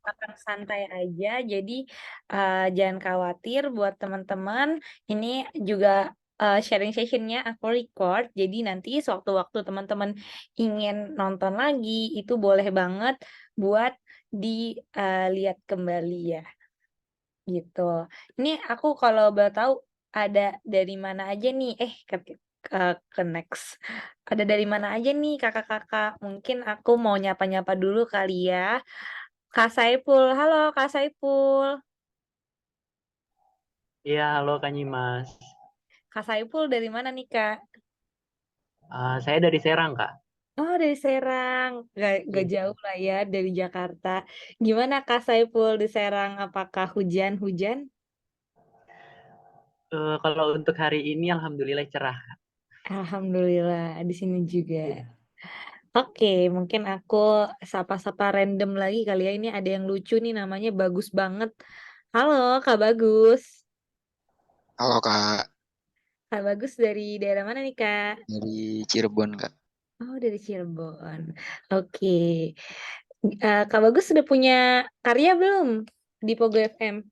akan santai aja, jadi, jangan khawatir buat teman-teman, ini juga, sharing session-nya aku record, jadi nanti sewaktu-waktu teman-teman ingin nonton lagi, itu boleh banget buat lihat kembali ya, gitu. Ini aku kalau boleh tahu ada dari mana aja nih ke next. Ada dari mana aja nih Kakak-kakak? Mungkin aku mau nyapa-nyapa dulu kali ya. Kak Saiful, halo Kak Saiful. Iya, halo Kak Nyimas. Kak Saiful dari mana nih Kak? Saya dari Serang, Kak. Oh dari Serang, nggak Iya. jauh lah ya dari Jakarta. Gimana Kak Saiful di Serang? Apakah hujan-hujan? Kalau untuk hari ini alhamdulillah cerah, Kak. Alhamdulillah di sini juga. Iya. Oke, mungkin aku sapa-sapa random lagi kali ya. Ini ada yang lucu nih namanya Bagus banget. Halo Kak Bagus. Halo Kak, Kak Bagus dari daerah mana nih Kak? dari Cirebon Kak. Oh dari Cirebon. Oke. Kak Bagus sudah punya karya belum di Pogo FM?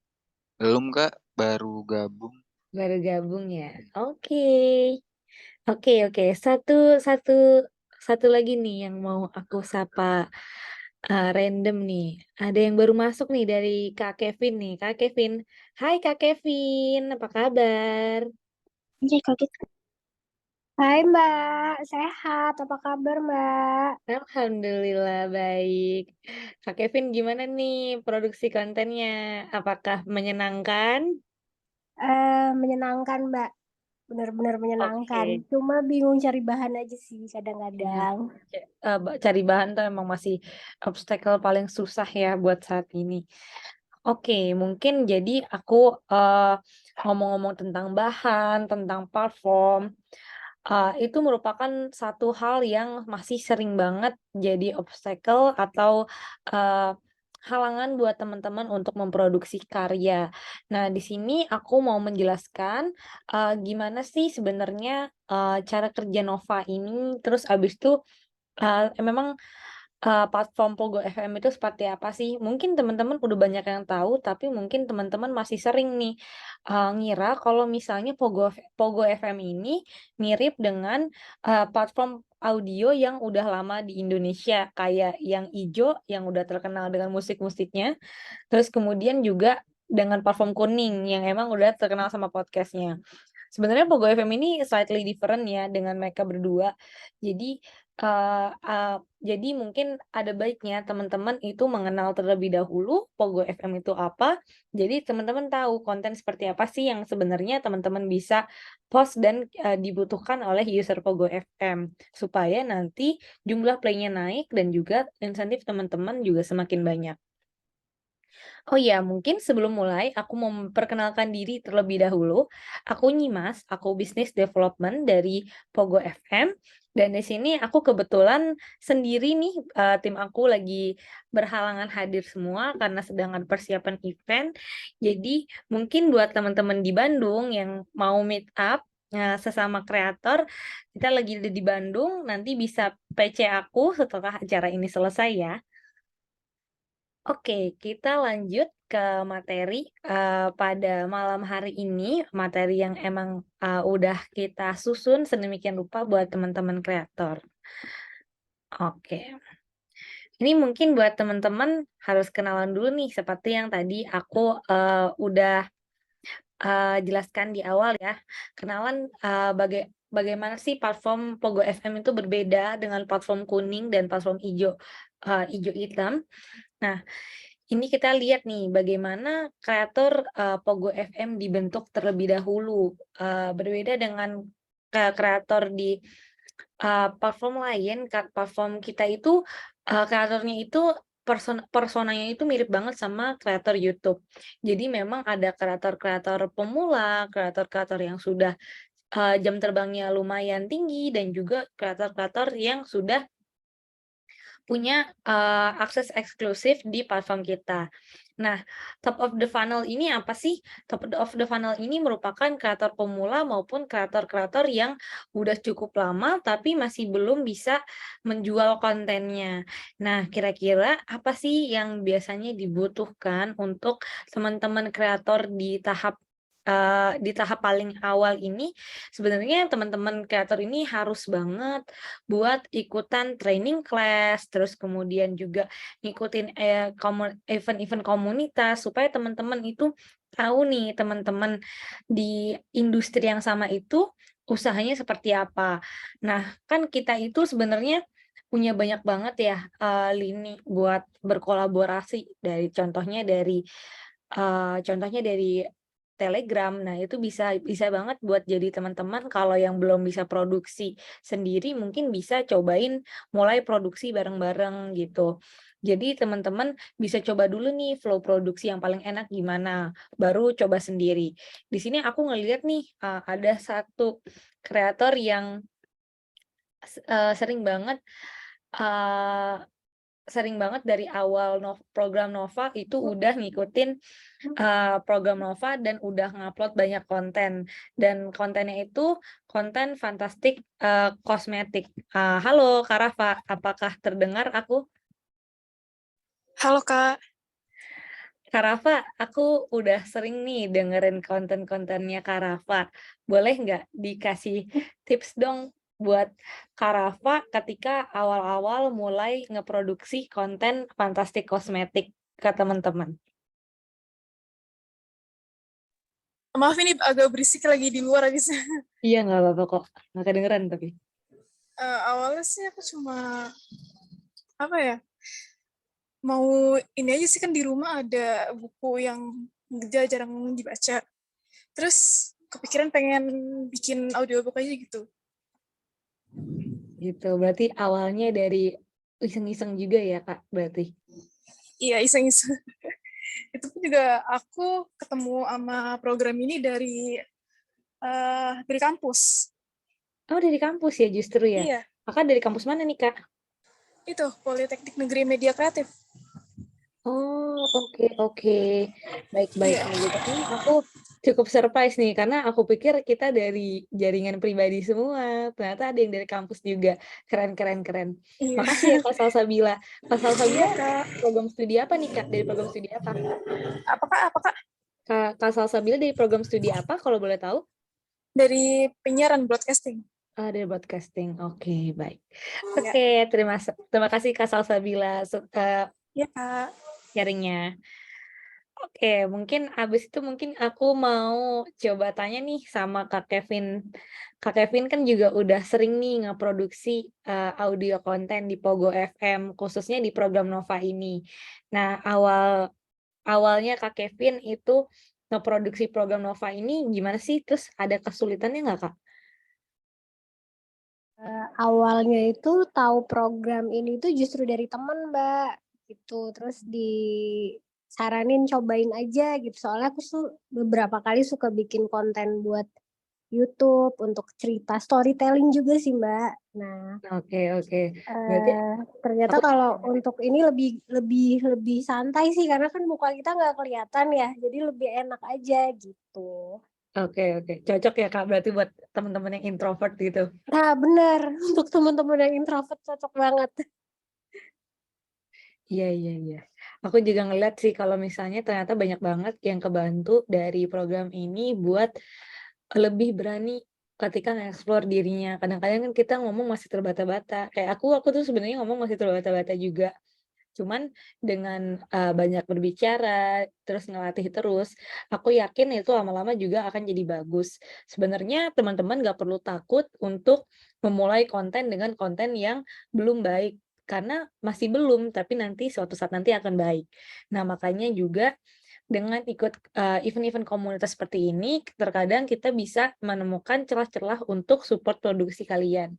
Belum Kak, baru gabung. Baru gabung ya. Oke. Oke, oke. Satu satu lagi nih yang mau aku sapa random nih. Ada yang baru masuk nih dari Kak Kevin nih. Kak Kevin. Hai Kak Kevin, apa kabar? Anjay, kaget. Hai Mbak, sehat. Apa kabar Mbak? Alhamdulillah baik. Kak Kevin gimana nih produksi kontennya? Apakah menyenangkan? Menyenangkan Mbak, benar-benar menyenangkan. Oke. Cuma bingung cari bahan aja sih Iya. kadang-kadang. Cari bahan tuh emang masih obstacle paling susah ya buat saat ini. Oke, mungkin jadi aku, ngomong-ngomong tentang bahan, tentang platform, itu merupakan satu hal yang masih sering banget jadi obstacle atau, eee, halangan buat teman-teman untuk memproduksi karya. Nah, di sini aku mau menjelaskan, gimana sih sebenarnya, cara kerja Nova ini, terus abis itu, memang platform Pogo FM itu seperti apa sih? Mungkin teman-teman udah banyak yang tahu, tapi mungkin teman-teman masih sering nih, ngira kalau misalnya Pogo FM ini mirip dengan, platform audio yang udah lama di Indonesia, kayak yang Ijo yang udah terkenal dengan musik-musiknya, terus kemudian juga dengan platform Kuning yang emang udah terkenal sama podcast-nya. Sebenarnya Pogo FM ini slightly different ya dengan mereka berdua. Jadi, jadi mungkin ada baiknya teman-teman itu mengenal terlebih dahulu Pogo FM itu apa, jadi teman-teman tahu konten seperti apa sih yang sebenarnya teman-teman bisa post dan, dibutuhkan oleh user Pogo FM. Supaya nanti jumlah play-nya naik dan juga insentif teman-teman juga semakin banyak. Oh iya, mungkin sebelum mulai aku mau memperkenalkan diri terlebih dahulu. Aku Nyimas, aku Business Development dari Pogo FM. Dan di sini aku kebetulan sendiri nih, tim aku lagi berhalangan hadir semua karena sedang ada persiapan event. Jadi mungkin buat teman-teman di Bandung yang mau meet up, sesama kreator, kita lagi ada di Bandung, nanti bisa PC aku setelah acara ini selesai ya. Oke, kita lanjut ke materi, pada malam hari ini, materi yang emang, udah kita susun sedemikian rupa buat teman-teman kreator. Oke, ini mungkin buat teman-teman harus kenalan dulu nih seperti yang tadi aku, udah, jelaskan di awal ya. Kenalan, bagaimana sih platform Pogo FM itu berbeda dengan platform kuning dan platform ijo, ijo hitam. Nah, ini kita lihat nih bagaimana kreator, Pogo FM dibentuk terlebih dahulu, berbeda dengan kreator di, platform lain, platform kita itu, kreatornya itu personanya itu mirip banget sama kreator YouTube. Jadi memang ada kreator-kreator pemula, kreator-kreator yang sudah, jam terbangnya lumayan tinggi dan juga kreator-kreator yang sudah punya akses eksklusif di platform kita. Nah, top of the funnel ini apa sih? Top of the funnel ini merupakan kreator pemula maupun kreator-kreator yang udah cukup lama tapi masih belum bisa menjual kontennya. Nah, kira-kira apa sih yang biasanya dibutuhkan untuk teman-teman kreator di tahap paling awal ini? Sebenarnya teman-teman kreator ini harus banget buat ikutan training class, terus kemudian juga ngikutin event-event komunitas supaya teman-teman itu tahu nih teman-teman di industri yang sama itu usahanya seperti apa. Nah, kan kita itu sebenarnya punya banyak banget ya lini buat berkolaborasi contohnya dari Telegram. Nah, itu bisa banget buat jadi teman-teman kalau yang belum bisa produksi sendiri mungkin bisa cobain mulai produksi bareng-bareng gitu. Jadi teman-teman bisa coba dulu nih flow produksi yang paling enak gimana, baru coba sendiri. Di sini aku ngelihat nih ada satu kreator yang sering banget eee, sering banget dari awal program Nova itu udah ngikutin program Nova dan udah ngupload banyak konten, dan kontennya itu konten fantastik kosmetik. Halo Kak Rafa, apakah terdengar aku? Halo Kak, Kak Rafa, aku udah sering nih dengerin konten-kontennya Kak Rafa. Boleh nggak dikasih tips dong buat Kak Rafa ketika awal-awal mulai ngeproduksi konten fantastik kosmetik ke teman-teman? maaf ini agak berisik lagi di luar habis. Iya, nggak apa-apa kok. Nggak kedengeran tapi. Awalnya sih aku cuma apa ya, mau ini aja sih, kan di rumah ada buku yang jarang dibaca. Terus kepikiran pengen bikin audiobook aja gitu. Gitu, berarti awalnya dari iseng-iseng juga ya Kak, berarti? Iya, iseng-iseng. Itu pun juga aku ketemu sama program ini dari kampus. Oh, dari kampus ya justru ya? Iya, Kakak dari kampus mana nih Kak? itu Politeknik Negeri Media Kreatif. Oh, oke. Baik-baik. Iya. Kalau gitu kan aku cukup surprise nih, karena aku pikir kita dari jaringan pribadi semua. Ternyata ada yang dari kampus juga. Keren. Iya. Makasih ya Kak Salsabila. Kak Salsabila, Iya, program studi apa nih Kak? Dari program studi apa? Apakah Kak Salsabila dari program studi apa kalau boleh tahu? dari penyiaran broadcasting. Dari broadcasting. Oke, baik. Iya. Oke, terima kasih Kak Salsabila Iya, Kak. sharing-nya. Oke, mungkin abis itu aku mau coba tanya nih sama Kak Kevin. Kak Kevin kan juga udah sering nih ngeproduksi audio konten di Pogo FM, khususnya di program Nova ini. Nah, awalnya Kak Kevin itu ngeproduksi program Nova ini gimana sih? Terus ada kesulitannya nggak, Kak? Awalnya itu tahu program ini tuh justru dari temen, Mbak, gitu. Terus disaranin cobain aja gitu. Soalnya aku beberapa kali suka bikin konten buat YouTube untuk cerita storytelling juga sih, Mbak. Nah, Oke. Berarti ternyata aku kalau untuk ini lebih santai sih, karena kan muka kita nggak kelihatan ya, jadi lebih enak aja gitu. oke. Cocok ya, Kak, berarti buat teman-teman yang introvert gitu. Nah, bener. Untuk teman-teman yang introvert cocok banget. Iya. Aku juga ngeliat sih kalau misalnya ternyata banyak banget yang kebantu dari program ini buat lebih berani ketika nge-explore dirinya. Kadang-kadang kan kita ngomong masih terbata-bata. Kayak aku tuh sebenarnya ngomong masih terbata-bata juga. Cuman dengan banyak berbicara, terus ngelatih terus, aku yakin itu lama-lama juga akan jadi bagus. Sebenarnya teman-teman nggak perlu takut untuk memulai konten dengan konten yang belum baik, karena masih belum, tapi nanti suatu saat nanti akan baik. Nah, makanya juga dengan ikut event-event komunitas seperti ini, terkadang kita bisa menemukan celah-celah untuk support produksi kalian.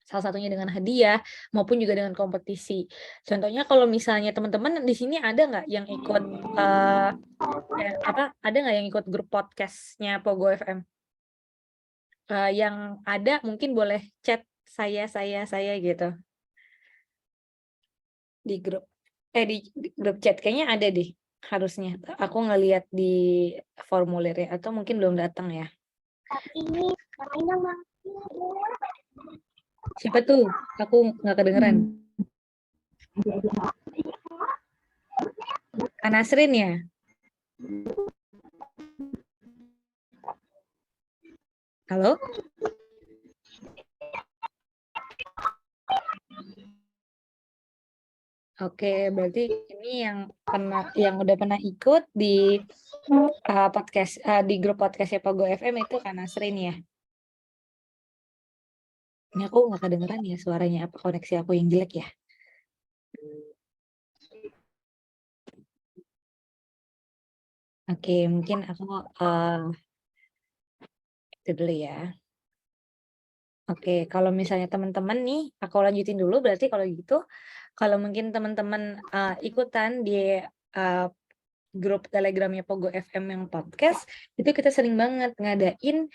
Salah satunya dengan hadiah maupun juga dengan kompetisi. Contohnya kalau misalnya teman-teman di sini ada nggak yang ikut ada nggak yang ikut grup podcast-nya Pogo FM? Yang ada mungkin boleh chat saya gitu. di grup chat kayaknya ada deh harusnya. Aku ngelihat di formulir ya, atau mungkin belum datang ya. Siapa tuh? Aku nggak kedengeran. Kak Nasrin ya? Halo? Oke, berarti ini yang udah pernah ikut di podcast di grup podcastnya Pogo FM itu Kak Nasrin ya. Ini aku nggak kedengeran ya suaranya, apa koneksi aku yang jelek ya? Oke, mungkin aku itu dulu ya. Oke, kalau misalnya teman-teman nih, aku lanjutin dulu. Berarti kalau gitu, kalau mungkin teman-teman ikutan di grup Telegramnya Pogo FM yang podcast, itu kita sering banget ngadain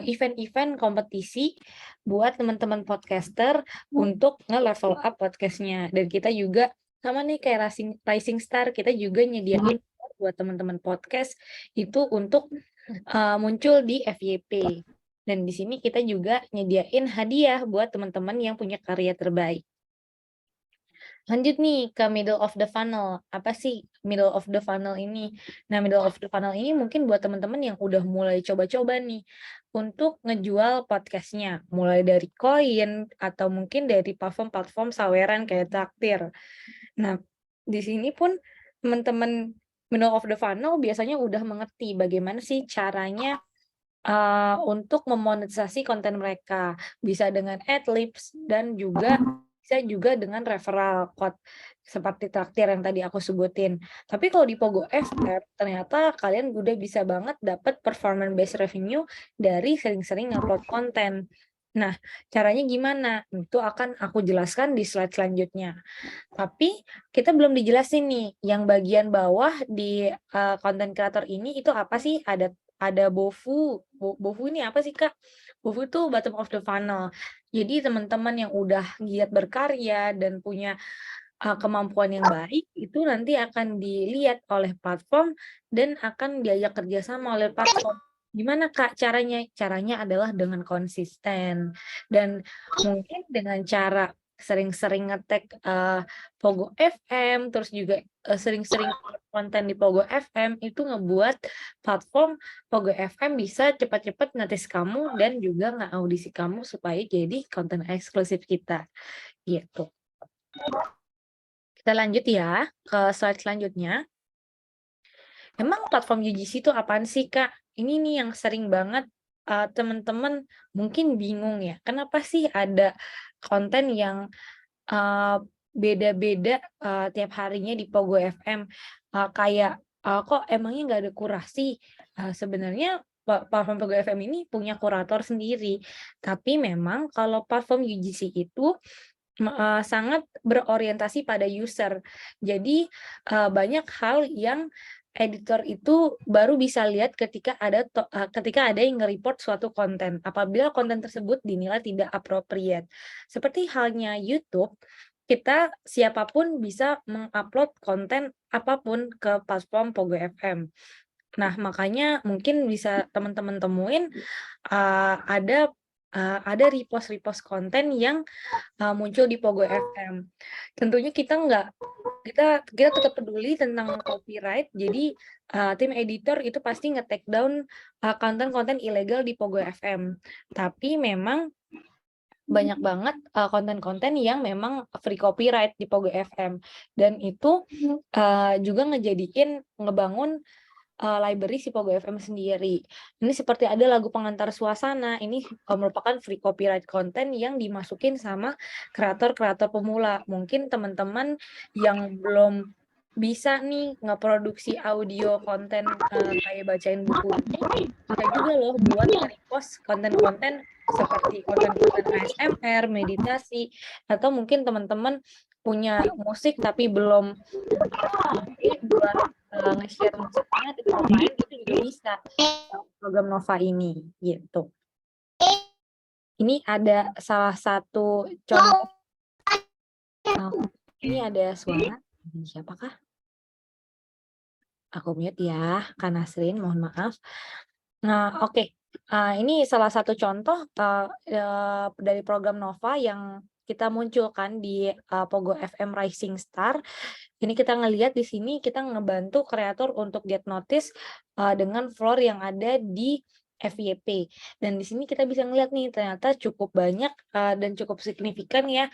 event-event kompetisi buat teman-teman podcaster untuk nge-level up podcastnya. Dan kita juga sama nih kayak Rising Star, kita juga nyediain buat teman-teman podcast itu untuk muncul di FYP. Dan di sini kita juga nyediain hadiah buat teman-teman yang punya karya terbaik. Lanjut nih ke middle of the funnel. Apa sih middle of the funnel ini? Nah, middle of the funnel ini mungkin buat teman-teman yang udah mulai coba-coba nih untuk ngejual podcastnya. Mulai dari koin atau mungkin dari platform-platform saweran kayak Traktir. Nah, di sini pun teman-teman middle of the funnel biasanya udah mengerti bagaimana sih caranya untuk memonetisasi konten mereka. Bisa dengan adlibs dan juga bisa juga dengan referral code seperti Traktir yang tadi aku sebutin. Tapi kalau di Pogo FM ternyata kalian udah bisa banget dapat performance based revenue dari sering-sering upload konten. Nah, caranya gimana? Itu akan aku jelaskan di slide selanjutnya. Tapi kita belum dijelasin nih, yang bagian bawah di konten kreator ini itu apa sih? Ada BOFU. BOFU ini apa sih, Kak? BOFU itu bottom of the funnel. Jadi teman-teman yang udah giat berkarya dan punya kemampuan yang baik, itu nanti akan dilihat oleh platform dan akan diajak kerjasama oleh platform. Gimana, Kak, caranya? Caranya adalah dengan konsisten. Dan mungkin dengan cara sering-sering nge-tag Pogo FM, terus juga sering-sering konten di Pogo FM, itu ngebuat platform Pogo FM bisa cepat-cepat notice kamu dan juga nge-audisi kamu supaya jadi konten eksklusif kita. Gitu. Kita lanjut ya ke slide selanjutnya. Emang platform UGC itu apaan sih, Kak? Ini nih yang sering banget teman-teman mungkin bingung ya. Kenapa sih ada konten yang beda-beda tiap harinya di Pogo FM? Kayak kok emangnya nggak ada kurasi? Sebenarnya platform Pogo FM ini punya kurator sendiri. Tapi memang kalau platform UGC itu sangat berorientasi pada user. Jadi banyak hal yang editor itu baru bisa lihat ketika ada yang nge-report suatu konten. Apabila konten tersebut dinilai tidak appropriate. Seperti halnya YouTube, kita siapapun bisa mengupload konten apapun ke platform Pogo FM. Nah, makanya mungkin bisa teman-teman temuin ada repost konten yang muncul di Pogo FM. Tentunya kita tetap peduli tentang copyright. Jadi tim editor itu pasti nge-take down konten-konten ilegal di Pogo FM. Tapi memang banyak banget konten-konten yang memang free copyright di Pogo FM. Dan itu juga ngebangun library si Pogo FM sendiri. Ini seperti ada lagu pengantar suasana. Ini merupakan free copyright konten yang dimasukin sama kreator-kreator pemula. Mungkin teman-teman yang belum bisa nih ngeproduksi audio konten kayak bacain buku ini, bisa juga loh buat nge-repost konten-konten seperti konten-konten ASMR, meditasi, atau mungkin teman-teman punya musik tapi belum buat nge-share musiknya di tempat lain, itu juga bisa program Nova ini gitu. Ini ada salah satu contoh Ini ada suara. Ini siapakah? Aku mute ya, Kak Nasrin, mohon maaf. Nah, oke. Ini salah satu contoh dari program Nova yang kita munculkan di Pogo FM Rising Star. Ini kita ngelihat di sini kita ngebantu kreator untuk get notice dengan floor yang ada di FYP. Dan di sini kita bisa ngelihat nih ternyata cukup banyak dan cukup signifikan ya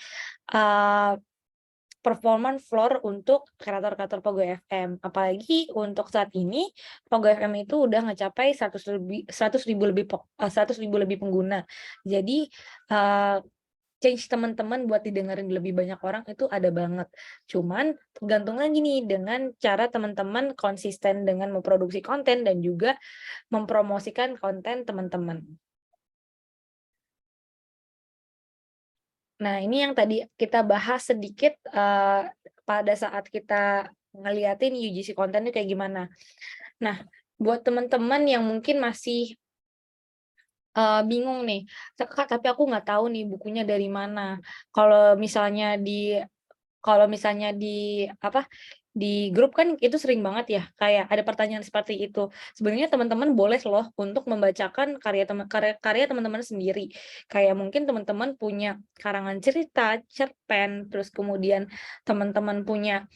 performance floor untuk kreator-kreator Pogo FM. Apalagi untuk saat ini Pogo FM itu udah ngecapai 100.000 lebih pengguna. Jadi change teman-teman buat didengarin lebih banyak orang itu ada banget. Cuman tergantung lagi nih dengan cara teman-teman konsisten dengan memproduksi konten dan juga mempromosikan konten teman-teman. Nah, ini yang tadi kita bahas sedikit pada saat kita ngeliatin UGC konten itu kayak gimana. Nah, buat teman-teman yang mungkin masih bingung nih, Kak, tapi aku nggak tahu nih bukunya dari mana. Kalau misalnya di di grup kan itu sering banget ya kayak ada pertanyaan seperti itu. Sebenarnya teman-teman boleh loh untuk membacakan karya teman-teman sendiri. Kayak mungkin teman-teman punya karangan cerita, cerpen, terus kemudian teman-teman punya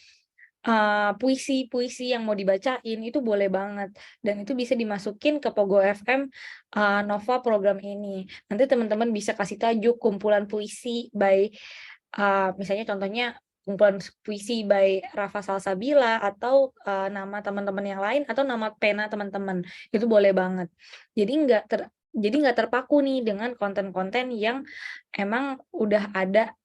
puisi-puisi yang mau dibacain itu boleh banget dan itu bisa dimasukin ke Pogo FM Nova program ini. Nanti teman-teman bisa kasih tajuk kumpulan puisi by misalnya contohnya kumpulan puisi by Rafa Salsabila atau nama teman-teman yang lain atau nama pena teman-teman itu boleh banget. Jadi nggak terpaku nih dengan konten-konten yang emang udah ada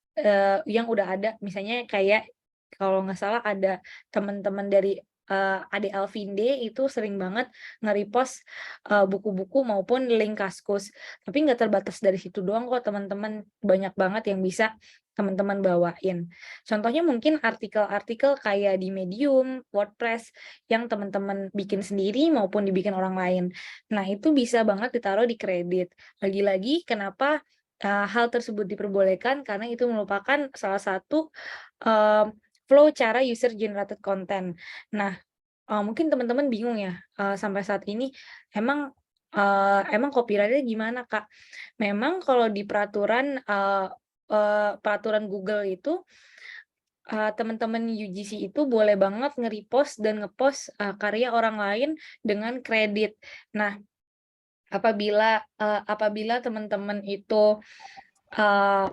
misalnya kayak kalau nggak salah ada teman-teman dari Ade Alvinde itu sering banget nge-repost buku-buku maupun link Kaskus. Tapi nggak terbatas dari situ doang kok teman-teman, banyak banget yang bisa teman-teman bawain. Contohnya mungkin artikel-artikel kayak di Medium, WordPress yang teman-teman bikin sendiri maupun dibikin orang lain. Nah, itu bisa banget ditaruh di kredit. Lagi-lagi kenapa hal tersebut diperbolehkan karena itu merupakan salah satu flow cara user generated content. Nah, mungkin teman-teman bingung ya sampai saat ini emang copyright-nya gimana, Kak? Memang kalau di peraturan Google itu teman-teman UGC itu boleh banget nge-repost dan nge-post karya orang lain dengan kredit. Nah, apabila teman-teman itu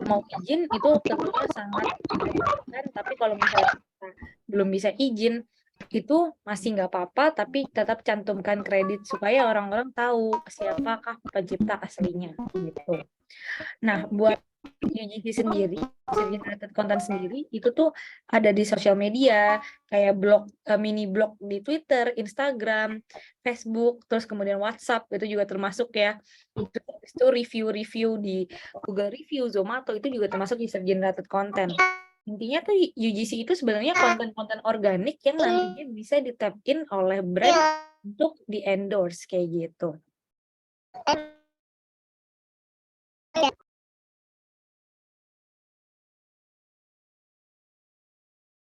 mau izin itu tentunya sangat diperbolehkan, tapi kalau misalnya kita belum bisa izin itu masih nggak apa-apa, tapi tetap cantumkan kredit supaya orang-orang tahu siapakah pencipta aslinya gitu. Nah, buat UGC sendiri, user generated content sendiri, itu tuh ada di sosial media, kayak blog, mini blog di Twitter, Instagram, Facebook, terus kemudian WhatsApp, itu juga termasuk ya. Terus itu review-review di Google Review, Zomato, itu juga termasuk user generated content. Intinya tuh UGC itu sebenarnya konten-konten organik yang nantinya bisa di-tap in oleh brand untuk di-endorse, kayak gitu.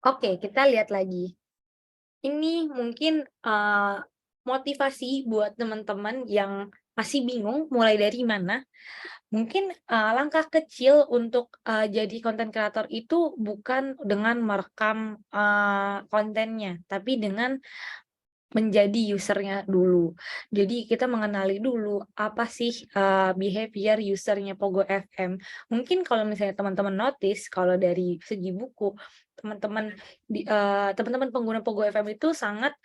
Oke, kita lihat lagi. Ini mungkin motivasi buat teman-teman yang masih bingung mulai dari mana. Mungkin langkah kecil untuk jadi konten kreator itu bukan dengan merekam kontennya, tapi dengan menjadi usernya dulu. Jadi kita mengenali dulu apa sih behavior usernya Pogo FM. Mungkin kalau misalnya teman-teman notice kalau dari segi buku teman-teman pengguna Pogo FM itu sangat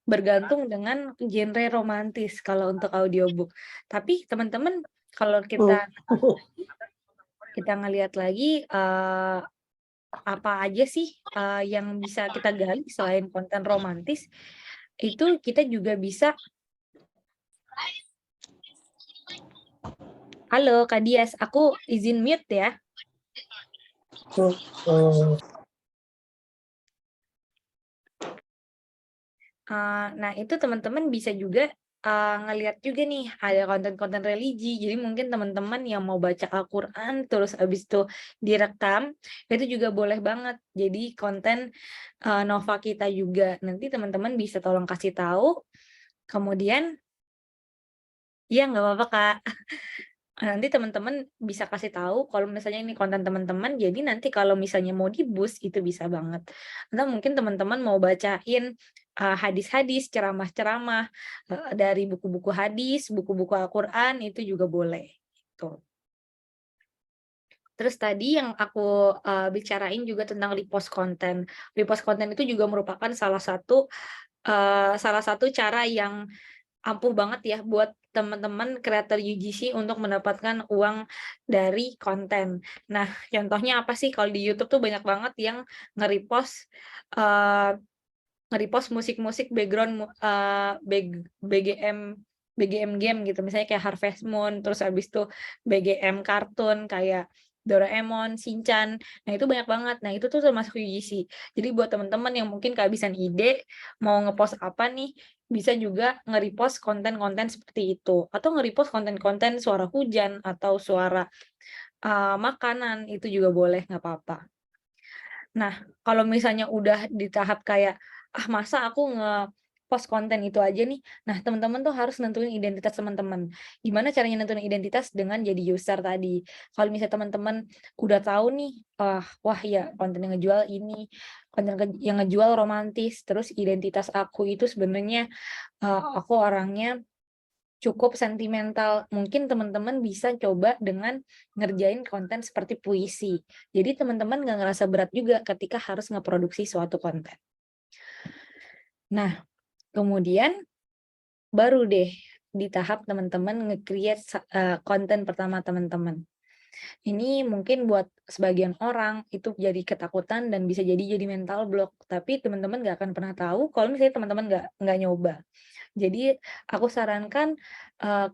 bergantung dengan genre romantis kalau untuk audiobook. Tapi teman-teman kalau kita ngelihat lagi apa aja sih yang bisa kita gali selain konten romantis, itu kita juga bisa. Halo Kak Dias, aku izin mute ya. Nah, itu teman-teman bisa juga ngelihat juga nih ada konten-konten religi. Jadi mungkin teman-teman yang mau baca Al-Qur'an terus habis itu direkam, itu juga boleh banget. Jadi konten, Nova kita juga. Nanti teman-teman bisa tolong kasih tahu, kemudian iya nggak apa-apa, Kak. Nanti teman-teman bisa kasih tahu kalau misalnya ini konten teman-teman, jadi nanti kalau misalnya mau di-boost itu bisa banget. Atau mungkin teman-teman mau bacain, hadis-hadis, ceramah-ceramah, dari buku-buku hadis, buku-buku Al-Qur'an itu juga boleh, gitu. Terus tadi yang aku, bicarain juga tentang repost konten. Repost konten itu juga merupakan salah satu cara yang ampuh banget ya buat teman-teman kreator UGC untuk mendapatkan uang dari konten. Nah, contohnya apa sih? Kalau di YouTube tuh banyak banget yang nge-repost eee, nge-repost musik-musik background BGM game gitu. Misalnya kayak Harvest Moon, terus habis itu BGM kartun kayak Doraemon, Shinchan. Nah, itu banyak banget. Nah, itu tuh termasuk UGC. Jadi buat teman-teman yang mungkin kehabisan ide mau ngepost apa nih, bisa juga nge-repost konten-konten seperti itu. Atau nge-repost konten-konten suara hujan atau suara, makanan, itu juga boleh, nggak apa-apa. Nah, kalau misalnya udah di tahap kayak, "Ah, masa aku nge-post konten itu aja nih?" Nah, teman-teman tuh harus nentuin identitas teman-teman. Gimana caranya nentuin identitas? Dengan jadi user tadi. Kalau misalnya teman-teman udah tahu nih, wah ya konten yang ngejual ini, konten yang ngejual romantis, terus identitas aku itu sebenarnya, aku orangnya cukup sentimental. Mungkin teman-teman bisa coba dengan ngerjain konten seperti puisi. Jadi teman-teman nggak ngerasa berat juga ketika harus ngeproduksi suatu konten. Nah, kemudian baru deh di tahap teman-teman nge-create konten pertama teman-teman. Ini mungkin buat sebagian orang itu jadi ketakutan dan bisa jadi mental block. Tapi teman-teman nggak akan pernah tahu kalau misalnya teman-teman nggak nyoba. Jadi aku sarankan,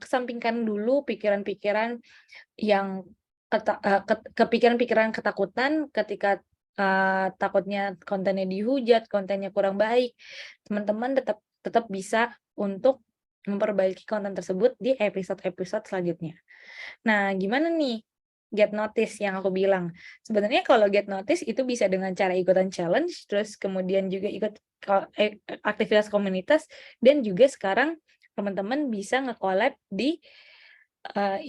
kesampingkan dulu pikiran-pikiran yang kepikiran-pikiran ketakutan ketika, takutnya kontennya dihujat, kontennya kurang baik. Teman-teman tetap tetap bisa untuk memperbaiki konten tersebut di episode-episode selanjutnya. Nah, gimana nih get notice yang aku bilang? Sebenarnya kalau get notice itu bisa dengan cara ikutan challenge, terus kemudian juga ikut aktivitas komunitas, dan juga sekarang teman-teman bisa nge-collab di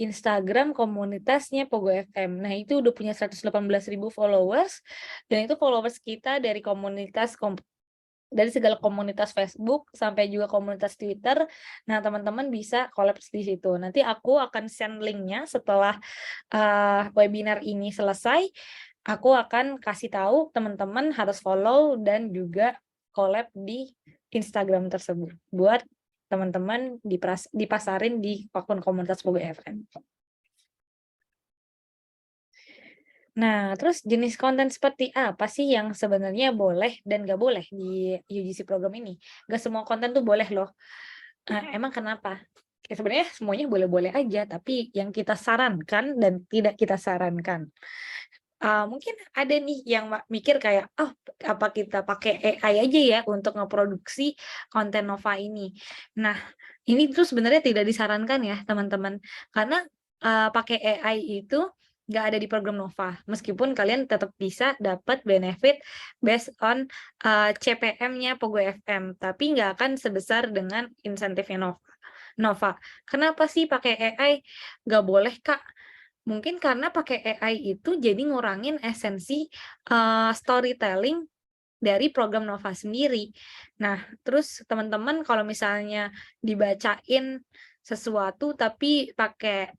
Instagram komunitasnya Pogo FM. Nah, itu udah punya 118.000 followers, dan itu followers kita dari dari segala komunitas Facebook sampai juga komunitas Twitter. Nah, teman-teman bisa collab di situ. Nanti aku akan send link-nya setelah webinar ini selesai. Aku akan kasih tahu teman-teman harus follow dan juga collab di Instagram tersebut buat teman-teman dipasarin di akun komunitas Pogo FM. Nah, terus jenis konten seperti apa sih yang sebenarnya boleh dan nggak boleh di UGC program ini? Nggak semua konten tuh boleh loh. Emang kenapa? Ya sebenarnya semuanya boleh-boleh aja, tapi yang kita sarankan dan tidak kita sarankan. Mungkin ada nih yang mikir kayak, "Oh, apa kita pakai AI aja ya untuk ngeproduksi konten Nova ini?" Nah, ini tuh sebenarnya tidak disarankan ya teman-teman, karena, pakai AI itu nggak ada di program Nova, meskipun kalian tetap bisa dapat benefit based on, CPM-nya Pogo FM, tapi nggak akan sebesar dengan insentifnya Nova. Kenapa sih pakai AI? Nggak boleh, Kak. Mungkin karena pakai AI itu jadi ngurangin esensi, storytelling dari program Nova sendiri. Nah, terus teman-teman kalau misalnya dibacain sesuatu tapi pakai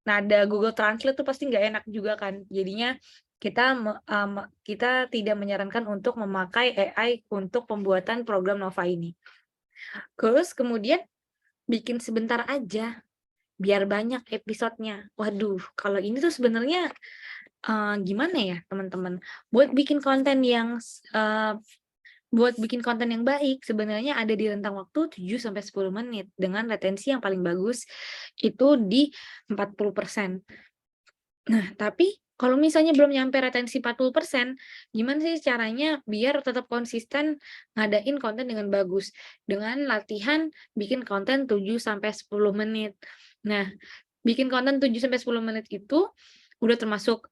nada Google Translate tuh pasti nggak enak juga kan. Jadinya kita tidak menyarankan untuk memakai AI untuk pembuatan program Nova ini. Terus kemudian bikin sebentar aja, biar banyak episodenya. Waduh, kalau ini tuh sebenarnya, gimana ya teman-teman, buat bikin konten yang baik sebenarnya ada di rentang waktu 7 sampai 10 menit dengan retensi yang paling bagus itu di 40%. Nah, tapi Kalau misalnya belum nyampe retensi 40%, gimana sih caranya biar tetap konsisten ngadain konten dengan bagus? Dengan latihan bikin konten 7-10 menit. Nah, bikin konten 7-10 menit itu udah termasuk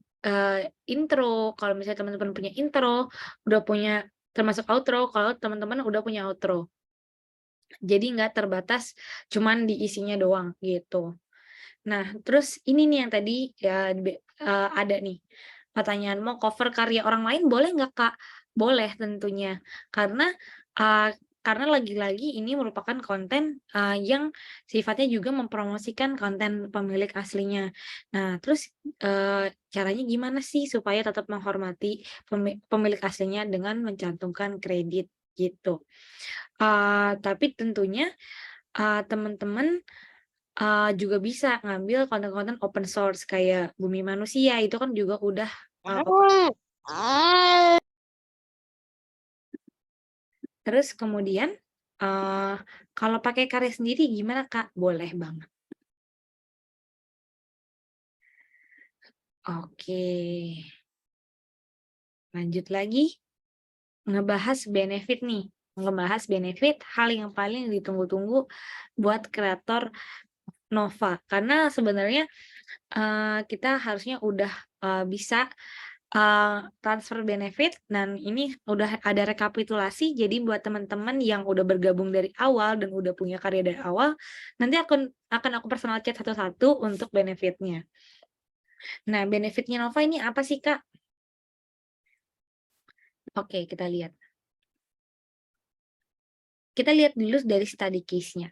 intro, kalau misalnya teman-teman punya intro, udah punya termasuk outro, kalau teman-teman udah punya outro. Jadi nggak terbatas cuman di isinya doang, gitu. Nah, terus ini nih yang tadi ya ada nih pertanyaan, mau cover karya orang lain boleh nggak, Kak? Boleh tentunya. Karena lagi-lagi ini merupakan konten yang sifatnya juga mempromosikan konten pemilik aslinya. Nah, terus caranya gimana sih supaya tetap menghormati pemilik aslinya dengan mencantumkan kredit gitu. Tapi tentunya teman-teman juga bisa ngambil konten-konten open source kayak Bumi Manusia, itu kan juga udah open. Terus kemudian kalau pakai karya sendiri gimana, Kak? Boleh banget. Oke. Lanjut lagi, ngebahas benefit nih. Ngebahas benefit hal yang paling ditunggu-tunggu buat kreator Nova. Karena sebenarnya kita harusnya udah bisa transfer benefit, dan ini udah ada rekapitulasi. Jadi buat teman-teman yang udah bergabung dari awal dan udah punya karya dari awal, nanti akan aku personal chat satu-satu untuk benefitnya. Nah, benefitnya Nova ini apa sih, Kak? Oke, kita lihat. Kita lihat dulu dari study case-nya.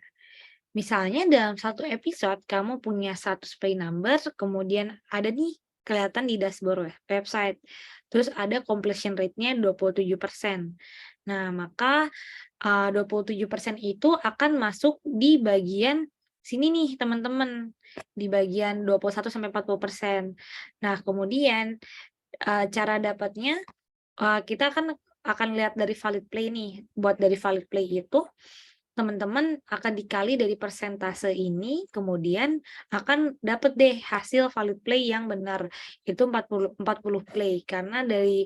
Misalnya dalam satu episode kamu punya 100 play number, kemudian ada nih kelihatan di dashboard website. Terus ada completion rate-nya 27%. Nah, maka 27% itu akan masuk di bagian sini nih, teman-teman. Di bagian 21-40%. Nah, kemudian cara dapatnya kita akan lihat dari valid play nih. Buat dari valid play itu teman-teman akan dikali dari persentase ini, kemudian akan dapat deh hasil valid play yang benar. Itu 40 play, karena dari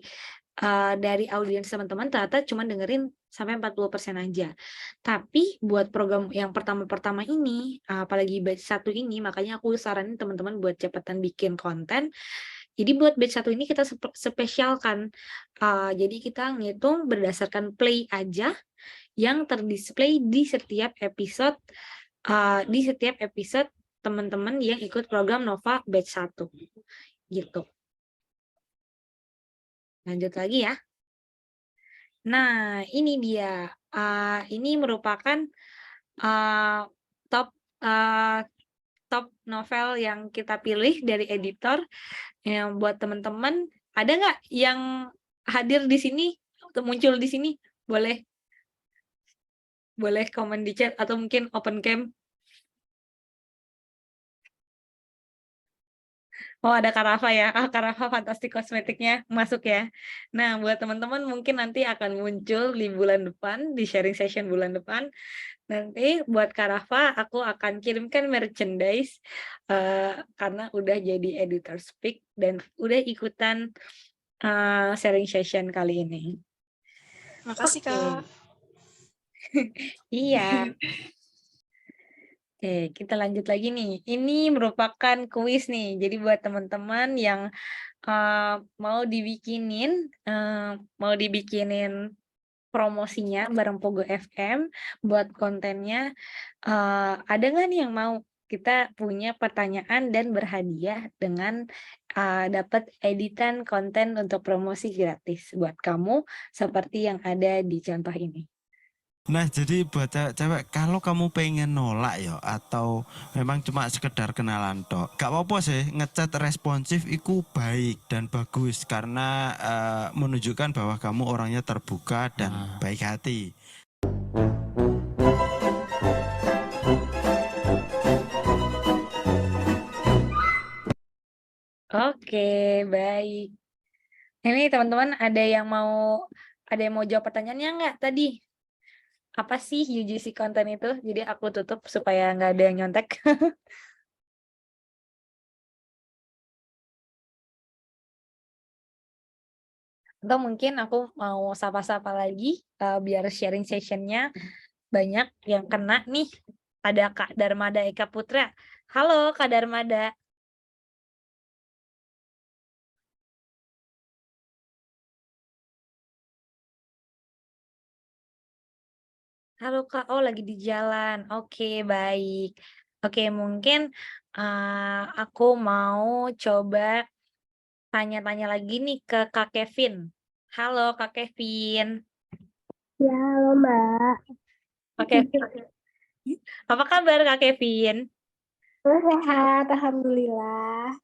audiens teman-teman ternyata cuma dengerin sampai 40% aja. Tapi buat program yang pertama-pertama ini, apalagi batch 1 ini, makanya aku saranin teman-teman buat cepetan bikin konten. Jadi buat batch 1 ini kita spesialkan. Jadi kita ngitung berdasarkan play aja yang terdisplay di setiap episode teman-teman yang ikut program Nova batch 1 gitu. Lanjut lagi ya. Nah, ini dia. Ini merupakan top novel yang kita pilih dari editor. Yang buat teman-teman, ada nggak yang hadir di sini atau muncul di sini? Boleh komen di chat atau mungkin open cam. Oh, ada Karafa ya. Karafa Fantastic Kosmetiknya masuk ya. Nah, buat teman-teman mungkin nanti akan muncul di bulan depan, di sharing session bulan depan. Nanti buat Karafa aku akan kirimkan merchandise karena udah jadi editor speak dan udah ikutan sharing session kali ini. Makasih, Kak. Iya. Oke, kita lanjut lagi nih. Ini merupakan kuis nih. Jadi buat teman-teman yang mau dibikinin promosinya bareng Pogo FM buat kontennya, ada nggak nih yang mau? Kita punya pertanyaan dan berhadiah dengan dapat editan konten untuk promosi gratis buat kamu seperti yang ada di contoh ini. Nah, jadi buat cewek, kalau kamu pengen nolak ya atau memang cuma sekedar kenalan tok, gak apa-apa sih, ngechat responsif itu baik dan bagus karena menunjukkan bahwa kamu orangnya terbuka dan baik hati. Oke, baik. Ini teman-teman ada yang mau jawab pertanyaannya nggak tadi? Apa sih UGC konten itu? Jadi aku tutup supaya nggak ada yang nyontek. Atau mungkin aku mau sapa-sapa lagi biar sharing sessionnya banyak yang kena nih. Ada Kak Darmada Eka Putra. Halo Kak Darmada. Halo Kak, oh lagi di jalan. Oke, baik. Oke, mungkin aku mau coba tanya-tanya lagi nih ke Kak Kevin. Halo Kak Kevin. Ya, halo Mbak. Kak Kevin. Apa kabar Kak Kevin? Sehat, alhamdulillah.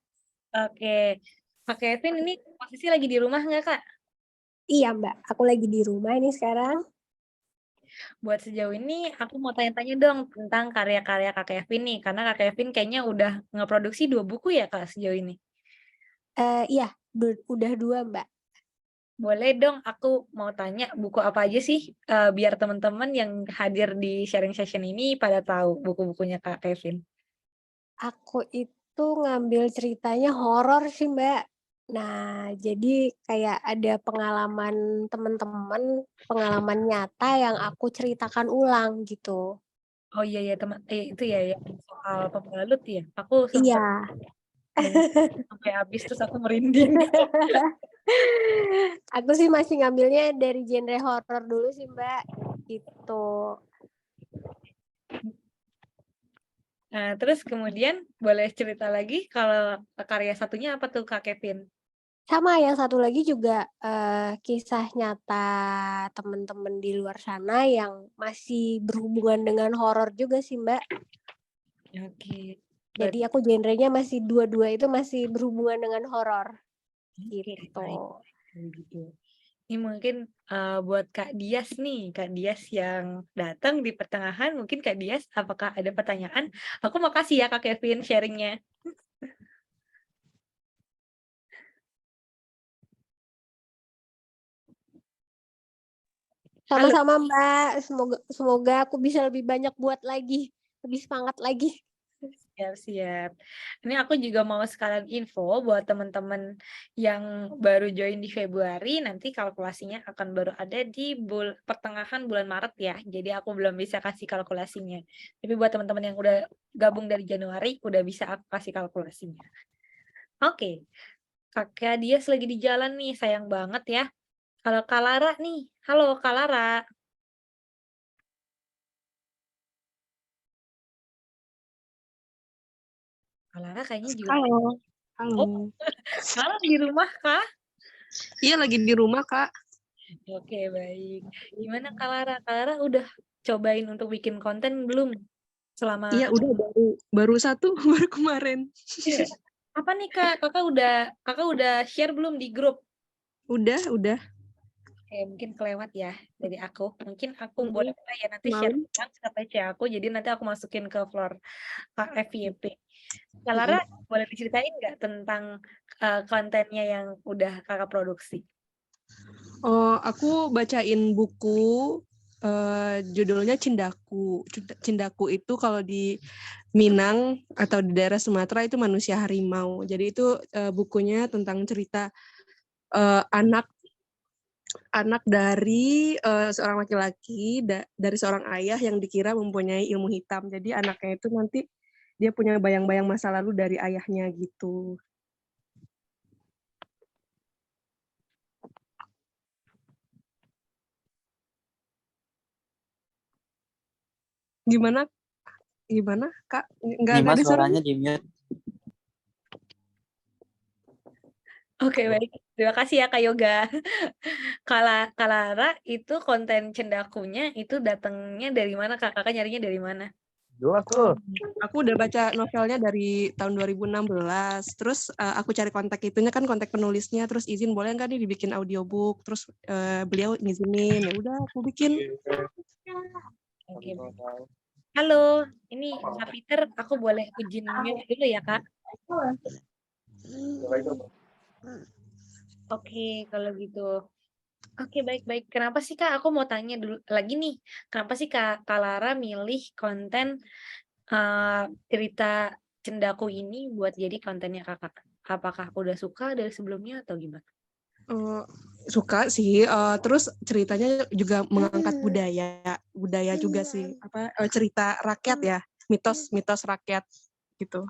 Oke. Kak Kevin ini posisi lagi di rumah nggak Kak? Iya Mbak, aku lagi di rumah ini sekarang. Buat sejauh ini aku mau tanya-tanya dong tentang karya-karya Kak Kevin nih. Karena Kak Kevin kayaknya udah ngeproduksi 2 buku ya Kak sejauh ini. Iya, udah 2 Mbak. Boleh dong aku mau tanya buku apa aja sih biar teman-teman yang hadir di sharing session ini pada tahu buku-bukunya Kak Kevin. Aku itu ngambil ceritanya horor sih Mbak. Nah, jadi kayak ada pengalaman teman-teman, pengalaman nyata yang aku ceritakan ulang gitu. Oh iya ya teman itu ya yang soal pembalut ya. Aku Iya. sempat dengar sampai habis terus aku merinding. Aku sih masih ngambilnya dari genre horor dulu sih Mbak. Gitu. Nah, terus kemudian boleh cerita lagi kalau karya satunya apa tuh Kak Kevin? Sama yang satu lagi juga kisah nyata teman-teman di luar sana yang masih berhubungan dengan horor juga sih Mbak. Oke. Jadi aku genrenya masih dua-dua itu masih berhubungan dengan horor. Oke, Gitu. baik. Gitu. Ini mungkin buat Kak Dias nih, Kak Dias yang datang di pertengahan, mungkin Kak Dias apakah ada pertanyaan? Aku makasih ya Kak Kevin sharingnya. Sama-sama Mbak, semoga aku bisa lebih banyak buat lagi, lebih semangat lagi. Siap-siap. Ini aku juga mau sekalian info buat teman-teman yang baru join di Februari, nanti kalkulasinya akan baru ada di pertengahan bulan Maret ya. Jadi aku belum bisa kasih kalkulasinya. Tapi buat teman-teman yang udah gabung dari Januari, udah bisa aku kasih kalkulasinya. Oke, Kakak Dias lagi di jalan nih, sayang banget ya. Kalau Kak Lara nih, halo Kak Lara. Kak Lara kayaknya juga. Halo, halo. Oh, Lara di rumah kah? Iya lagi di rumah Kak. Oke, baik. Gimana Kak Lara? Kak Lara udah cobain untuk bikin konten belum? Selama Iya udah baru satu baru kemarin. Iya. Apa nih Kak? Kakak udah share belum di grup? Udah. Oke, mungkin kelewat ya dari aku. Mungkin aku boleh minta ya nanti share Malam. ulang ke PC aku. Jadi nanti aku masukin ke floor FYP. Kak Lara, boleh diceritain nggak tentang kontennya yang udah kakak produksi? Oh, aku bacain buku judulnya Cindaku. Cindaku itu kalau di Minang atau di daerah Sumatera itu manusia harimau. Jadi itu bukunya tentang cerita anak dari seorang laki-laki dari seorang ayah yang dikira mempunyai ilmu hitam. Jadi anaknya itu nanti dia punya bayang-bayang masa lalu dari ayahnya gitu. Gimana Kak? Nggak Nyimas ada suaranya? suaranya di mute. Oke, baik. Terima kasih ya Kak Yoga. Kak Lara itu konten cendakunya itu datangnya dari mana Kak? Kakak nyarinya dari mana? Aku udah baca novelnya dari tahun 2016. Terus aku cari kontak itunya kan kontak penulisnya. Terus izin boleh nggak nih dibikin audiobook. Terus beliau ngizinin. Ya udah aku bikin. Oke. Halo, ini Kak Peter. Aku boleh izin mute dulu ya Kak? Oke, kalau gitu. Oke, baik-baik. Kenapa sih Kak? Aku mau tanya dulu lagi nih. Kenapa sih Kak Lara milih konten cerita Cendaku ini buat jadi kontennya Kakak? Apakah udah suka dari sebelumnya atau gimana? Suka sih, terus ceritanya juga mengangkat budaya juga sih, cerita rakyat ya, mitos rakyat gitu.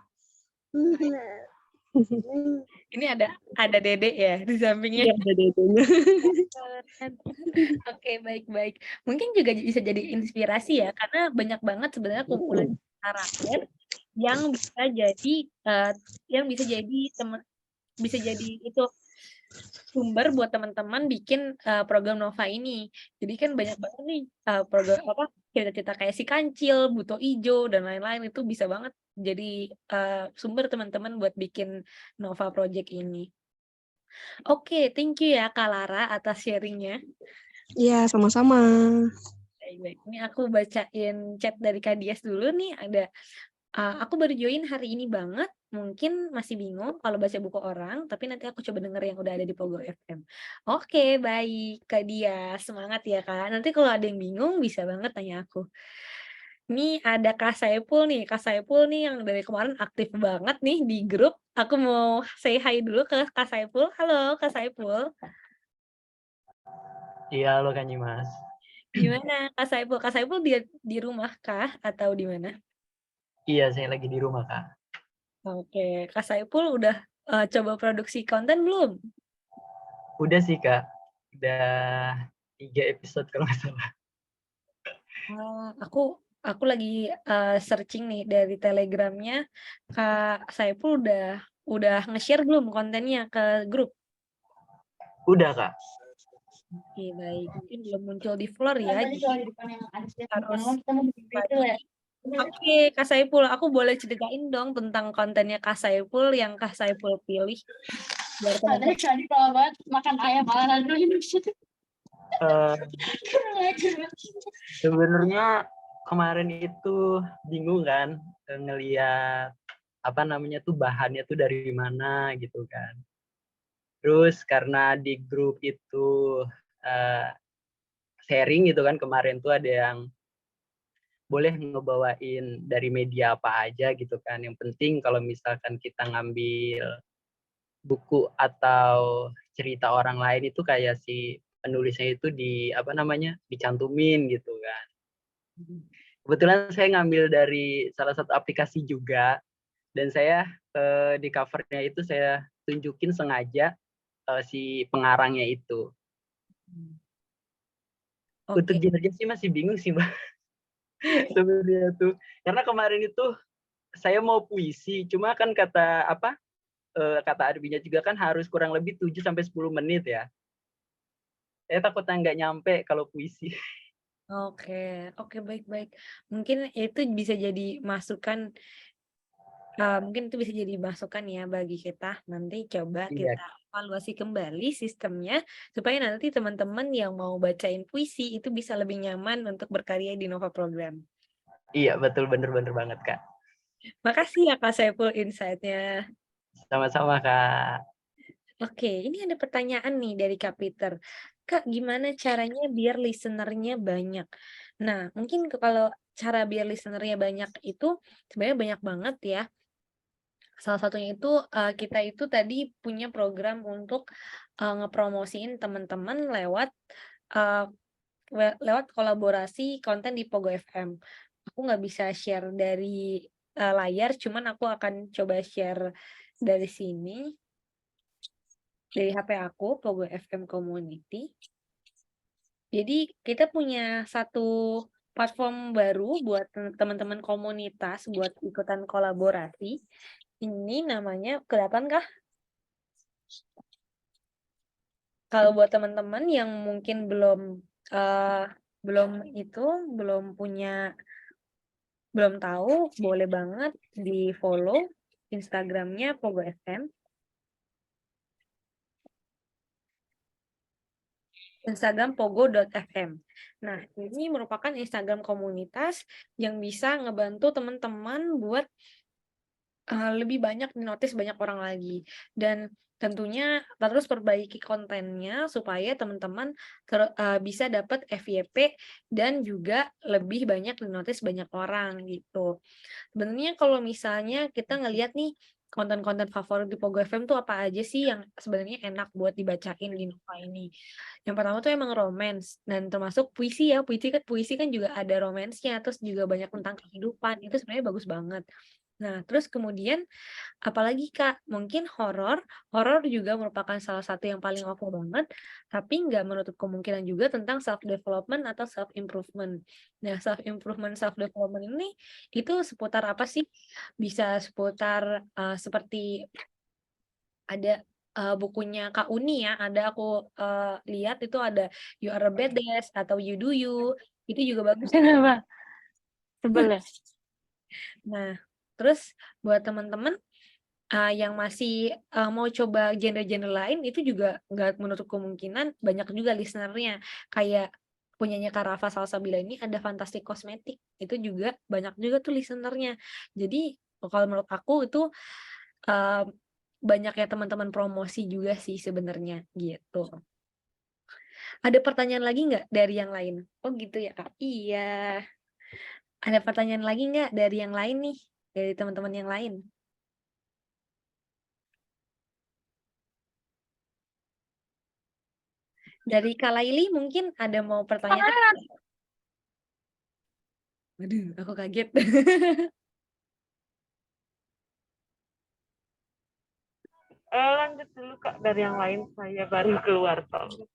Ini ada Dede ya di sampingnya. Iya, ada dedenya. Oke, baik-baik. Mungkin juga bisa jadi inspirasi ya, karena banyak banget sebenarnya kumpulan cerita rakyat yang bisa jadi bisa jadi itu sumber buat teman-teman bikin program Nova ini. Jadi kan banyak banget nih program cerita-cerita kayak si Kancil, Buto Ijo dan lain-lain, itu bisa banget jadi sumber teman-teman buat bikin Nova Project ini. Oke, thank you ya Kak Lara atas sharingnya. Iya, sama-sama. Baik-baik. Ini aku bacain chat dari Kak Dias dulu nih. Ada aku baru join hari ini banget. Mungkin masih bingung kalau baca buku orang, tapi nanti aku coba denger yang udah ada di Pogo FM. Oke, baik Kak Dias. Semangat ya Kak. Nanti kalau ada yang bingung bisa banget tanya aku. Ini ada Kak Saipul nih. Kak Saipul nih yang dari kemarin aktif banget nih di grup. Aku mau say hi dulu ke Kak Saipul. Halo Kak Saipul. Iya, halo Kak Nyimas. Gimana Kak Saipul? Kak Saipul di rumah kah atau di mana? Iya, saya lagi di rumah, Kak. Oke, Kak Saipul udah coba produksi konten belum? Udah sih, Kak. Udah 3 episode kalau nggak salah. Aku lagi searching nih dari Telegramnya. Kak Saipul udah nge-share belum kontennya ke grup? Udah, Kak. Oke, baik. Mungkin belum muncul di floor ya. Jadi harus Oke, Kak Saipul, aku boleh ceritain dong tentang kontennya Kak Saipul yang Kak Saipul pilih. Biar teman-teman Tadi kalau banget makan ayam ala dulu ini. Sebenarnya kemarin itu bingung kan ngelihat bahannya tuh dari mana gitu kan. Terus karena di grup itu sharing gitu kan, kemarin tuh ada yang boleh ngebawain dari media apa aja gitu kan. Yang penting kalau misalkan kita ngambil buku atau cerita orang lain itu kayak si penulisnya itu dicantumin gitu kan. Kebetulan saya ngambil dari salah satu aplikasi juga, dan saya di covernya itu saya tunjukin sengaja si pengarangnya itu. Untuk judulnya sih masih bingung sih, Mbak. Sebenarnya tuh karena kemarin itu saya mau puisi, cuma kan kata Arbinya juga kan harus kurang lebih 7-10 menit ya. Saya takutnya nggak nyampe kalau puisi. Oke, baik-baik. Mungkin itu bisa jadi masukan ya bagi kita. Nanti coba Iya. kita evaluasi kembali sistemnya supaya nanti teman-teman yang mau bacain puisi itu bisa lebih nyaman untuk berkarya di Nova Program. Iya, betul, bener banget, Kak. Makasih ya Kak Saipul insight-nya. Sama-sama, Kak. Oke, ini ada pertanyaan nih dari Kak Peter. Kak, gimana caranya biar listener-nya banyak? Nah, mungkin kalau cara biar listener-nya banyak itu sebenarnya banyak banget ya. Salah satunya itu kita itu tadi punya program untuk ngepromosiin teman-teman lewat kolaborasi konten di Pogo FM. Aku nggak bisa share dari layar, cuman aku akan coba share dari sini. Dari HP aku, Pogo FM Community. Jadi kita punya satu platform baru buat teman-teman komunitas buat ikutan kolaborasi. Ini namanya kelihatan kah? Kalau buat teman-teman yang mungkin belum tahu, boleh banget di follow Instagramnya Pogo FM. Instagram pogo.fm. Nah, ini merupakan Instagram komunitas yang bisa ngebantu teman-teman buat lebih banyak di-notice banyak orang lagi. Dan tentunya terus perbaiki kontennya supaya teman-teman bisa dapat FYP dan juga lebih banyak di-notice banyak orang gitu. Sebenarnya kalau misalnya kita ngelihat nih konten-konten favorit di Pogo FM tuh apa aja sih yang sebenarnya enak buat dibacain di Nova ini. Yang pertama tuh emang romance dan termasuk puisi ya. Puisi kan juga ada romansnya, terus juga banyak tentang kehidupan. Itu sebenarnya bagus banget. Nah, terus kemudian apalagi Kak, mungkin horor. Horor juga merupakan salah satu yang paling oke banget, tapi nggak menutup kemungkinan juga tentang self development atau self improvement. Nah, self development ini itu seputar apa sih? Bisa seputar seperti ada bukunya Kak Uni ya, ada aku lihat itu ada You Are a Badass atau You Do You. Itu juga bagus. Kenapa? Sebel ya? Nah, terus buat teman-teman yang masih mau coba genre-genre lain itu juga nggak menutup kemungkinan banyak juga listener-nya. Kayak punyanya Kak Rafa Salsabila ini ada Fantastic Cosmetic. Itu juga banyak juga tuh listener-nya. Jadi kalau menurut aku itu banyak ya teman-teman promosi juga sih sebenarnya gitu. Ada pertanyaan lagi nggak dari yang lain? Oh gitu ya Kak? Iya. Ada pertanyaan lagi nggak dari yang lain nih? Dari teman-teman yang lain? Dari Kak Laili mungkin ada mau pertanyaan? Waduh, aku kaget. Lanjut dulu Kak, dari yang lain saya baru keluar tol.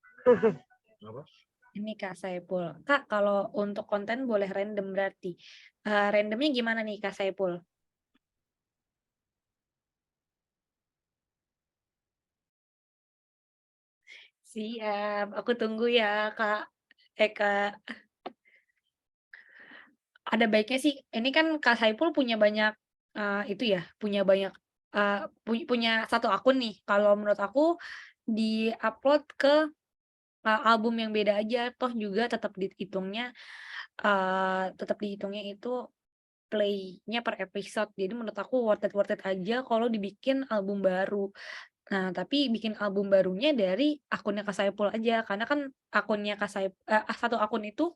Ini Kak Saipul. Kak, kalau untuk konten boleh random berarti. Randomnya gimana nih Kak Saipul? Siap, aku tunggu ya Kak Eka. Ada baiknya sih, ini kan Kak Saipul punya banyak itu ya, punya banyak punya satu akun nih. Kalau menurut aku di-upload ke album yang beda aja, toh juga tetap dihitungnya itu play-nya per episode. Jadi menurut aku worth it aja kalau dibikin album baru. Nah, tapi bikin album barunya dari akunnya Kak Saipul aja, karena kan akunnya satu akun itu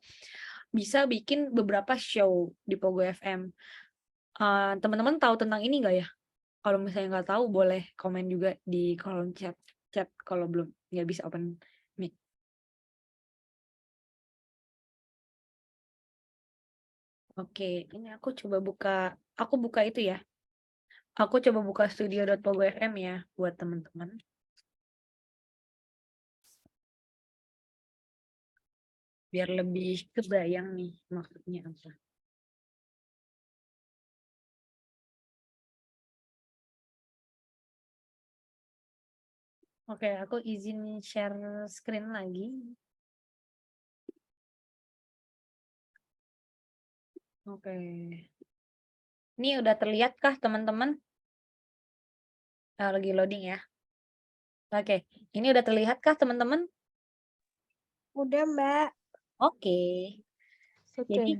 bisa bikin beberapa show di Pogo FM. Teman-teman tahu tentang ini nggak ya? Kalau misalnya nggak tahu boleh komen juga di kolom chat kalau belum nggak bisa open mic. Oke, ini aku buka itu ya. Aku coba buka studio.pogo.fm ya buat teman-teman. Biar lebih kebayang nih maksudnya apa. Oke, aku izin share screen lagi. Oke. Ini udah terlihat kah teman-teman? Lagi loading ya. Oke, ini udah terlihat kah teman-teman? Udah, Mbak. Oke. Oke. Jadi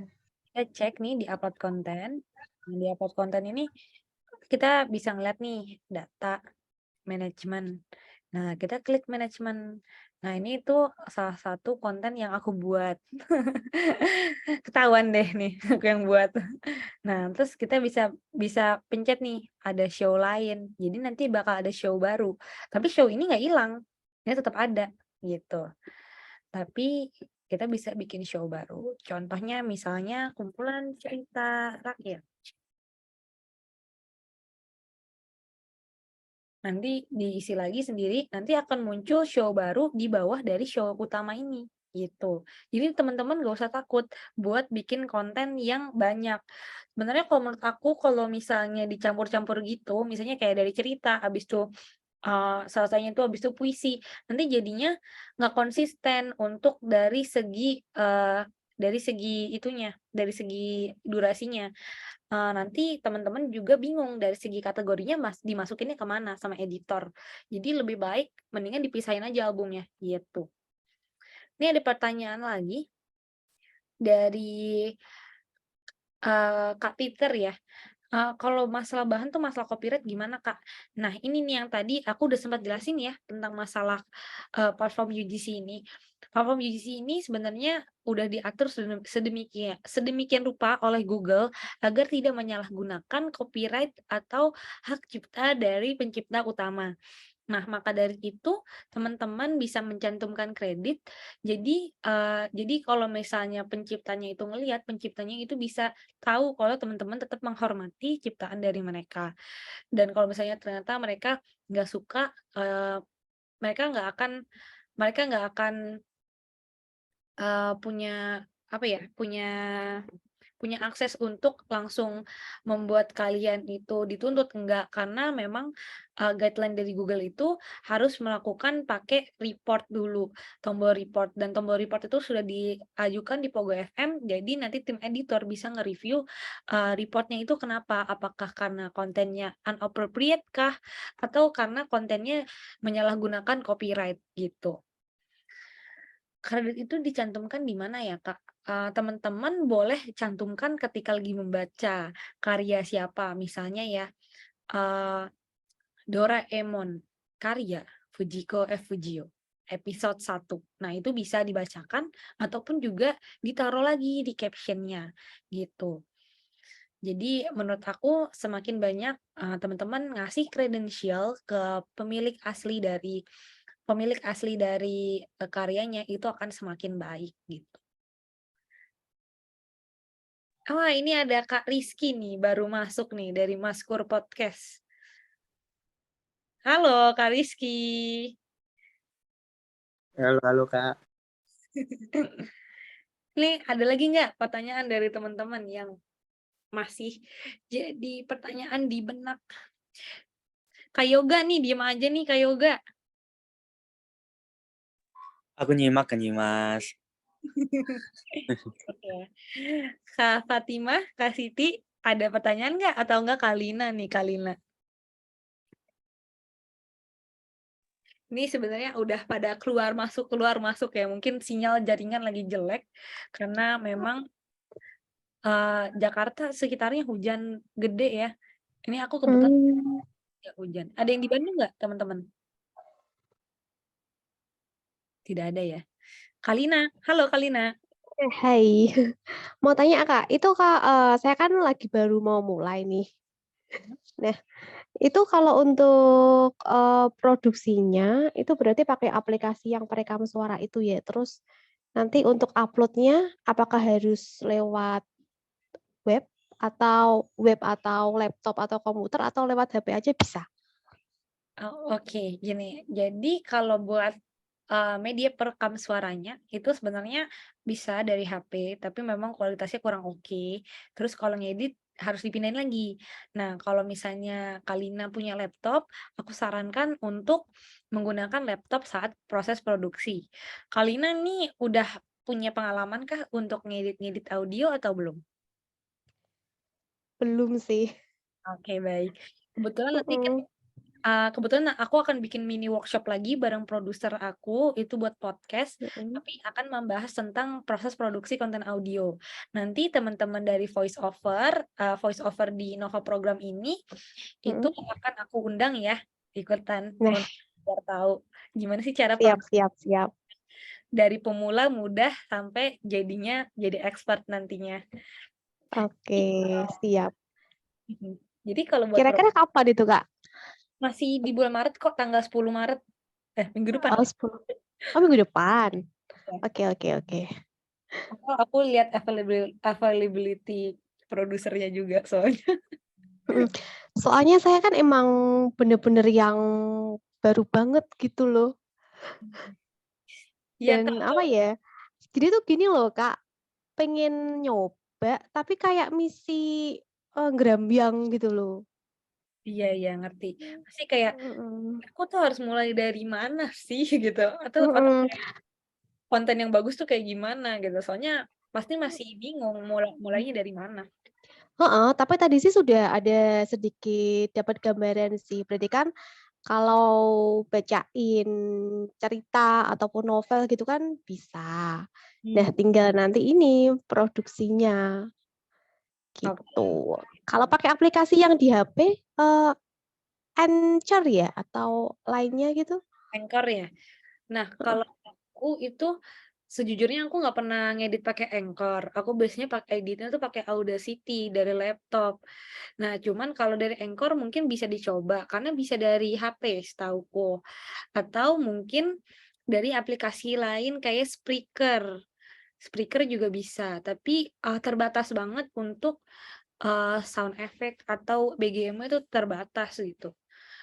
kita cek nih di upload konten. Nah, di upload konten ini kita bisa ngeliat nih data manajemen. Nah, kita klik manajemen. Nah, ini tuh salah satu konten yang aku buat. Ketahuan deh nih aku yang buat. Nah, terus kita bisa pencet nih ada show lain. Jadi nanti bakal ada show baru. Tapi show ini nggak hilang. Ini tetap ada gitu. Tapi kita bisa bikin show baru. Contohnya misalnya kumpulan cerita rakyat. Nanti diisi lagi sendiri, nanti akan muncul show baru di bawah dari show utama ini gitu. Jadi teman-teman gak usah takut buat bikin konten yang banyak. Sebenarnya kalau menurut aku kalau misalnya dicampur-campur gitu, misalnya kayak dari cerita, habis itu selesainya itu habis itu puisi, nanti jadinya nggak konsisten untuk dari segi dari segi durasinya. Nanti teman-teman juga bingung dari segi kategorinya dimasukinnya kemana sama editor. Jadi lebih baik mendingan dipisahin aja albumnya gitu. Ini ada pertanyaan lagi dari Kak Peter ya. Kalau masalah bahan tuh masalah copyright gimana Kak? Nah ini nih yang tadi aku udah sempat jelasin ya tentang masalah platform UGC ini. Platform UGC ini sebenarnya udah diatur sedemikian rupa oleh Google agar tidak menyalahgunakan copyright atau hak cipta dari pencipta utama. Nah, maka dari itu teman-teman bisa mencantumkan kredit. Jadi kalau misalnya penciptanya itu ngelihat, penciptanya itu bisa tahu kalau teman-teman tetap menghormati ciptaan dari mereka. Dan kalau misalnya ternyata mereka nggak suka, mereka nggak akan punya apa ya, punya akses untuk langsung membuat kalian itu dituntut, enggak. Karena memang, guideline dari Google itu harus melakukan pakai report dulu, tombol report, dan tombol report itu sudah diajukan di Pogo FM, jadi nanti tim editor bisa nge-review, report-nya itu kenapa, apakah karena kontennya inappropriate kah, atau karena kontennya menyalahgunakan copyright, gitu. Kredit itu dicantumkan di mana ya, Kak? Teman-teman boleh cantumkan ketika lagi membaca karya siapa, misalnya ya, eee, Doraemon, karya Fujiko F. Fujio, episode 1. Nah, itu bisa dibacakan ataupun juga ditaruh lagi di caption-nya, gitu. Jadi menurut aku semakin banyak, teman-teman ngasih kredensial ke pemilik asli dari, karyanya itu akan semakin baik gitu. Ini ada Kak Rizky nih baru masuk nih dari Maskur Podcast. Halo Kak Rizky. Halo Kak. Nih ada lagi nggak pertanyaan dari teman-teman yang masih jadi pertanyaan di benak? Kak Yoga nih, diem aja nih Kak Yoga. Aku nyimak kan Mas. Oke. Kak Fatimah, Kak Siti, ada pertanyaan nggak? Atau enggak Kalina nih, Kalina? Ini sebenarnya udah pada keluar masuk ya. Mungkin sinyal jaringan lagi jelek karena memang Jakarta sekitarnya hujan gede ya. Ini aku kebetulan nggak hujan. Ada yang di Bandung nggak, teman-teman? Tidak ada ya. Kalina, halo Kalina. Hai, mau tanya Kak, itu Kak, saya kan lagi baru mau mulai nih. Nah, itu kalau untuk, produksinya, itu berarti pakai aplikasi yang perekam suara itu ya? Terus nanti untuk upload-nya apakah harus lewat web atau laptop atau komputer atau lewat HP aja bisa? Oh, oke, gini. Jadi kalau buat media perekam suaranya itu sebenarnya bisa dari HP, tapi memang kualitasnya kurang oke. Terus kalau ngedit harus dipindahin lagi. Nah, kalau misalnya Kalina punya laptop, aku sarankan untuk menggunakan laptop saat proses produksi. Kalina nih udah punya pengalaman kah untuk ngedit-ngedit audio atau belum? Belum sih. Oke, baik. Kebetulan aku akan bikin mini workshop lagi bareng produser aku, itu buat podcast, tapi akan membahas tentang proses produksi konten audio. Nanti teman-teman dari voice over di Nova Program ini, itu akan aku undang ya, ikutan, Nah, biar tahu gimana sih cara siap. dari pemula mudah sampai jadinya jadi expert nantinya. Oke, siap. Jadi kalau buat Kira-kira kapan itu, Kak? masih di bulan Maret kok, tanggal 10 Maret. Minggu depan. Oh, 10. Oh, minggu depan. Ya. Oke. Aku lihat availability produsernya juga soalnya. Soalnya saya kan emang bener-bener yang baru banget gitu loh. Ya, Dan apa ya, jadi tuh gini loh Kak, pengen nyoba tapi kayak misi gerambiang gitu loh. Iya, ngerti. Pasti kayak, aku tuh harus mulai dari mana sih gitu, atau konten yang bagus tuh kayak gimana gitu. Soalnya pasti masih bingung mulainya dari mana. Tapi tadi sih sudah ada sedikit dapat gambaran sih. Berarti kan kalau bacain cerita ataupun novel gitu kan bisa. Nah, tinggal nanti ini produksinya gitu. Kalau pakai aplikasi yang di HP, Anchor ya atau lainnya gitu? Anchor ya. Nah, kalau aku itu Sejujurnya aku nggak pernah ngedit pakai Anchor. Aku biasanya pakai editnya tuh pakai Audacity dari laptop. Nah, cuman kalau dari Anchor mungkin bisa dicoba karena bisa dari HP setauku. Atau mungkin dari aplikasi lain kayak Spreaker. Spreaker juga bisa, tapi terbatas banget untuk sound effect atau BGM itu terbatas gitu.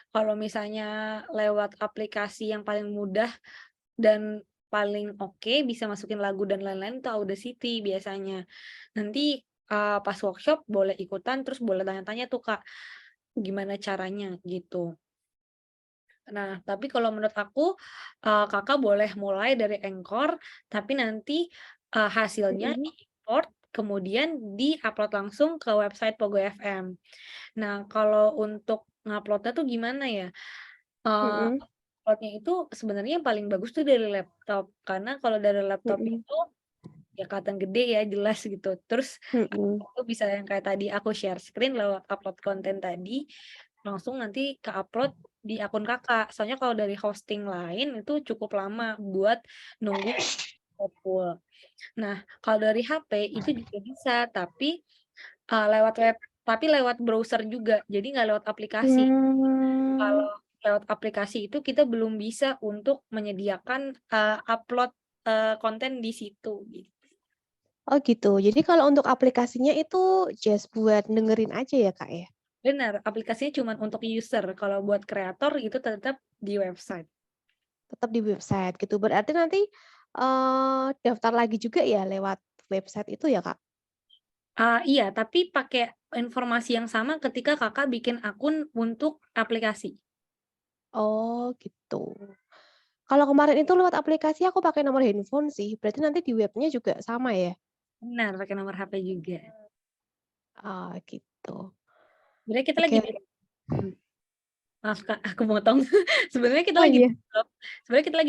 Kalau misalnya lewat aplikasi yang paling mudah dan paling oke bisa masukin lagu dan lain-lain itu Audacity biasanya. Nanti pas workshop boleh ikutan terus boleh tanya-tanya tuh Kak, gimana caranya gitu. Nah, tapi kalau menurut aku Kakak boleh mulai dari Anchor, tapi nanti hasilnya Mm-mm. di-import kemudian di-upload langsung ke website Pogo FM. Nah, kalau untuk nguploadnya tuh gimana ya? Mm-mm. Uploadnya itu sebenarnya yang paling bagus tuh dari laptop, karena kalau dari laptop Mm-mm. itu ya kelihatan gede ya, jelas gitu. Terus Mm-mm. itu bisa yang kayak tadi aku share screen lewat upload konten tadi, langsung nanti ke-upload di akun Kakak. Soalnya kalau dari hosting lain itu cukup lama buat nunggu full. Nah, kalau dari HP itu juga bisa, tapi lewat web, tapi lewat browser juga, jadi nggak lewat aplikasi. Kalau lewat aplikasi itu kita belum bisa untuk menyediakan upload konten di situ gitu. Oh gitu. Jadi kalau untuk aplikasinya itu just buat dengerin aja ya Kak ya? Benar, aplikasinya cuma untuk user. Kalau buat kreator itu tetap di website. Tetap di website gitu. Berarti nanti daftar lagi juga ya lewat website itu ya Kak? Iya, tapi pakai informasi yang sama ketika Kakak bikin akun untuk aplikasi. Oh gitu. Kalau kemarin itu lewat aplikasi aku pakai nomor handphone sih. Berarti nanti di webnya juga sama ya? Benar, pakai nomor HP juga. Ah gitu. Sebenarnya kita lagi Oke. maaf Kak, aku potong. Sebenarnya kita Oh lagi iya.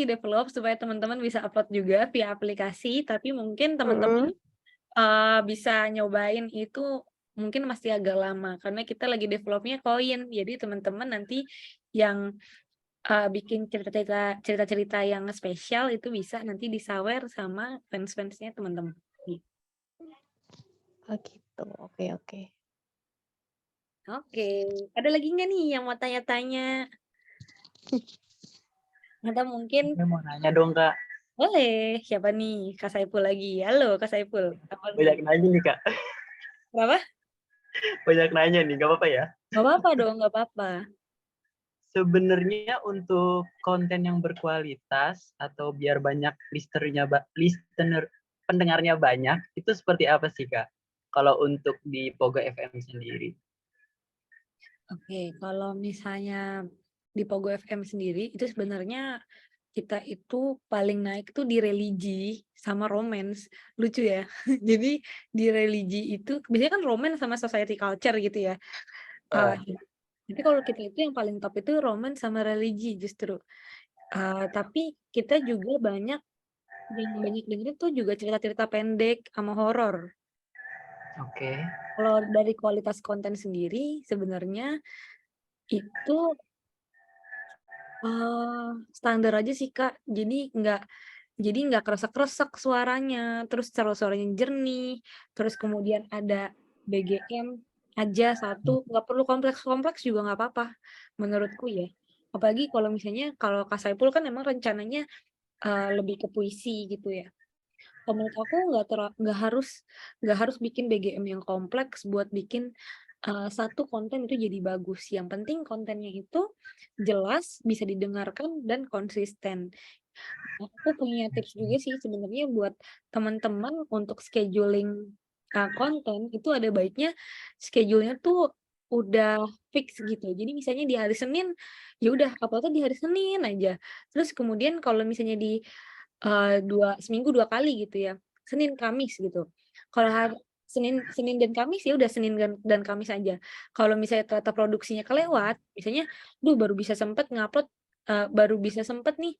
develop supaya teman-teman bisa upload juga via aplikasi, tapi mungkin teman-teman Mm-mm. bisa nyobain itu mungkin masih agak lama karena kita lagi developnya koin. Jadi teman-teman nanti yang bikin cerita-cerita yang spesial itu bisa nanti disawer sama fans-fansnya teman-teman. Oh gitu. Oke oke. Oke, ada lagi nggak nih yang mau tanya-tanya? Atau mungkin Saya mau nanya dong Kak. boleh, siapa nih? Kak Saiful lagi. Halo Kak Saiful, apa Banyak nih? nanya nih Kak. Kenapa? Banyak nanya nih, gak apa-apa ya? Gak apa-apa dong, gak apa-apa. Sebenarnya untuk konten yang berkualitas atau biar banyak listener pendengarnya banyak, itu seperti apa sih Kak? Kalau untuk di Pogo FM sendiri? Oke, kalau misalnya di Pogo FM sendiri, itu sebenarnya kita itu paling naik tuh di religi sama romance. Lucu ya. Jadi di religi itu, biasanya kan romance sama society culture gitu ya. Tapi kalau kita itu yang paling top itu romance sama religi justru. Tapi kita juga banyak yang banyak dengerin tuh juga cerita-cerita pendek sama horor. Oke. Kalau dari kualitas konten sendiri sebenarnya itu standar aja sih Kak. Jadi nggak kresek-kresek suaranya, terus suaranya jernih, terus kemudian ada BGM aja satu, nggak perlu kompleks-kompleks juga nggak apa-apa menurutku ya. Apalagi kalau misalnya kalau Kak Saiful kan emang rencananya lebih ke puisi gitu ya. Kalau menurut aku nggak harus bikin BGM yang kompleks buat bikin satu konten itu jadi bagus. Yang penting kontennya itu jelas, bisa didengarkan dan konsisten. Aku punya tips juga sih sebenarnya buat teman-teman untuk scheduling konten itu ada baiknya schedule-nya tuh udah fix gitu. Jadi misalnya di hari Senin ya udah upload-nya di hari Senin aja. Terus kemudian kalau misalnya di seminggu 2 kali gitu ya, Senin, Kamis gitu. Kalau Senin dan Kamis ya udah Senin dan Kamis aja. Kalau misalnya ternyata produksinya kelewat, misalnya, "Duh baru bisa sempet nih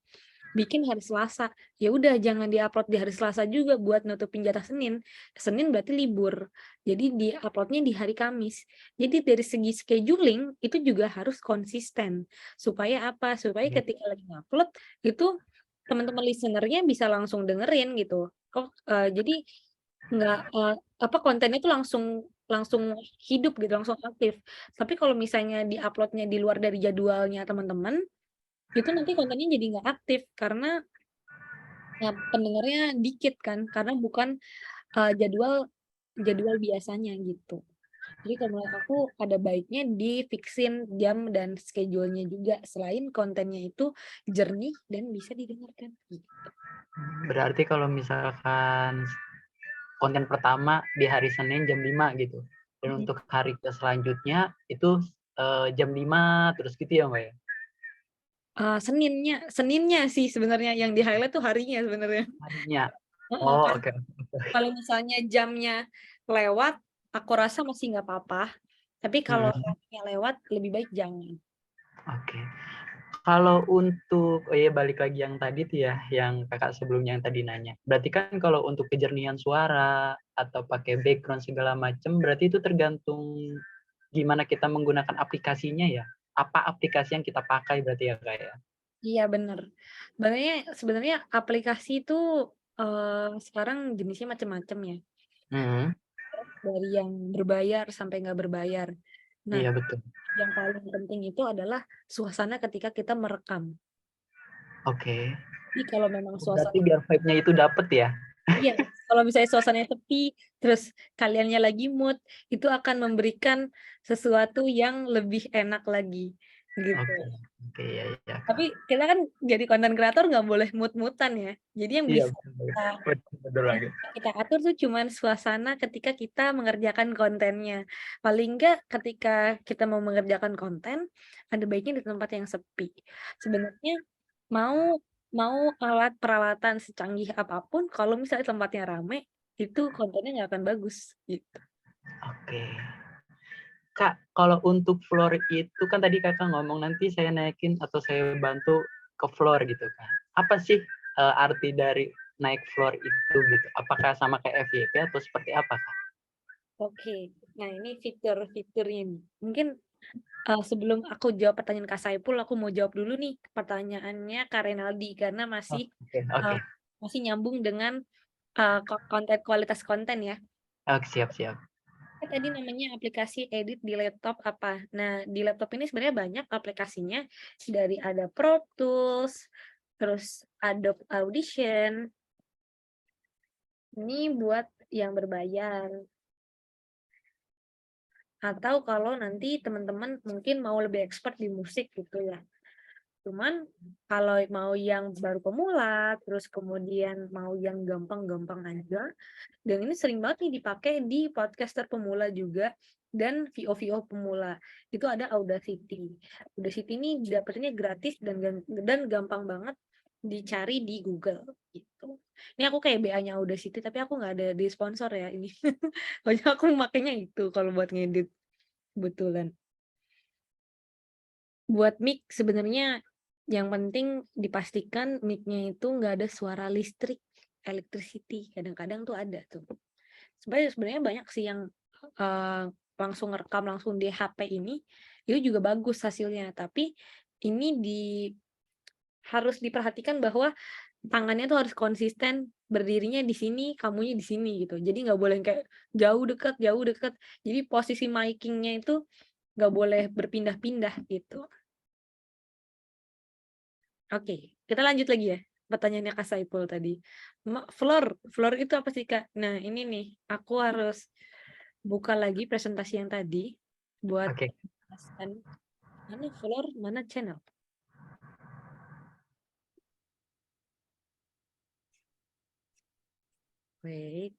bikin hari Selasa." Ya udah jangan di-upload di hari Selasa juga buat nutupin jatah Senin. Senin berarti libur, jadi di-upload-nya di hari Kamis. Jadi dari segi scheduling itu juga harus konsisten. Supaya apa? Supaya ketika lagi ngupload itu teman-teman listener-nya bisa langsung dengerin gitu. Jadi nggak kontennya tuh langsung hidup gitu, langsung aktif. Tapi kalau misalnya di-upload-nya di luar dari jadwalnya teman-teman, itu nanti kontennya jadi nggak aktif karena pendengarnya dikit kan, karena bukan jadwal biasanya gitu. Jadi kalau menurut aku ada baiknya di-fixin jam dan schedule-nya juga selain kontennya itu jernih dan bisa didengarkan gitu. Berarti kalau misalkan konten pertama di hari Senin jam 5 gitu. Dan untuk hari selanjutnya itu jam 5 terus gitu ya, Mbak ya? Seninnya sih sebenarnya yang di-highlight tuh harinya sebenarnya. Harinya. Heeh, Oh, kan oke. kalau misalnya jamnya lewat, aku rasa masih nggak apa-apa. Tapi kalau harinya lewat, lebih baik jangan. Oke. Kalau untuk balik lagi yang tadi tuh ya, yang kakak sebelumnya yang tadi nanya. Berarti kan kalau untuk kejernihan suara atau pakai background segala macam, berarti itu tergantung gimana kita menggunakan aplikasinya ya. Apa aplikasi yang kita pakai berarti ya kak ya? Iya bener. Sebenarnya aplikasi itu sekarang jenisnya macam-macam ya. Dari yang berbayar sampai nggak berbayar. Nah, Iya betul. yang paling penting itu adalah suasana ketika kita merekam. Oke. Jadi kalau memang Berarti suasana biar vibe-nya itu dapet ya? Iya, kalau misalnya suasananya sepi, terus kaliannya lagi mood, itu akan memberikan sesuatu yang lebih enak lagi, gitu. Oke, ya. Tapi kita kan jadi konten kreator nggak boleh mood-moodan ya. Jadi yang Iya, bisa betul lagi. kita atur tuh cuman suasana ketika kita mengerjakan kontennya. Paling nggak ketika kita mau mengerjakan konten, ada baiknya di tempat yang sepi. Sebenarnya mau alat peralatan secanggih apapun, kalau misalnya tempatnya rame, itu kontennya nggak akan bagus gitu. Oke. Kak, kalau untuk floor itu kan tadi kakak ngomong nanti saya naikin atau saya bantu ke floor gitu kan. Apa sih arti dari naik floor itu gitu? Apakah sama kayak FYP atau seperti apa kak? Oke, nah ini fitur-fiturnya nih. Mungkin sebelum aku jawab pertanyaan Kak Saipul, aku mau jawab dulu nih pertanyaannya Kak Renaldi karena masih nyambung dengan kualitas konten ya. Siap. Tadi namanya aplikasi edit di laptop apa? Nah, di laptop ini sebenarnya banyak aplikasinya, dari ada Pro Tools, terus Adobe Audition. Ini buat yang berbayar. Atau kalau nanti teman-teman mungkin mau lebih expert di musik gitu ya. Cuman kalau mau yang baru pemula, terus kemudian mau yang gampang-gampang aja, dan ini sering banget nih dipakai di podcaster pemula juga, dan VO pemula. Itu ada Audacity. Audacity ini dapetnya gratis dan gampang banget dicari di Google gitu. Ini aku kayak BA-nya Audacity, tapi aku nggak ada di sponsor ya ini. Pokoknya aku makainya itu kalau buat ngedit. Kebetulan. Buat mic sebenarnya yang penting dipastikan mic-nya itu nggak ada suara listrik, electricity. Kadang-kadang tuh ada tuh. Sebenarnya banyak sih yang langsung ngerekam langsung di HP ini, itu juga bagus hasilnya. Tapi ini harus diperhatikan bahwa tangannya tuh harus konsisten, berdirinya di sini, kamunya di sini gitu. Jadi nggak boleh kayak jauh dekat. Jadi posisi mic-nya itu nggak boleh berpindah-pindah gitu. Oke, kita lanjut lagi ya. Pertanyaannya Kak Saipul tadi. Floor itu apa sih Kak? Nah ini nih, aku harus buka lagi presentasi yang tadi buat menjelaskan mana floor, mana channel. Wait.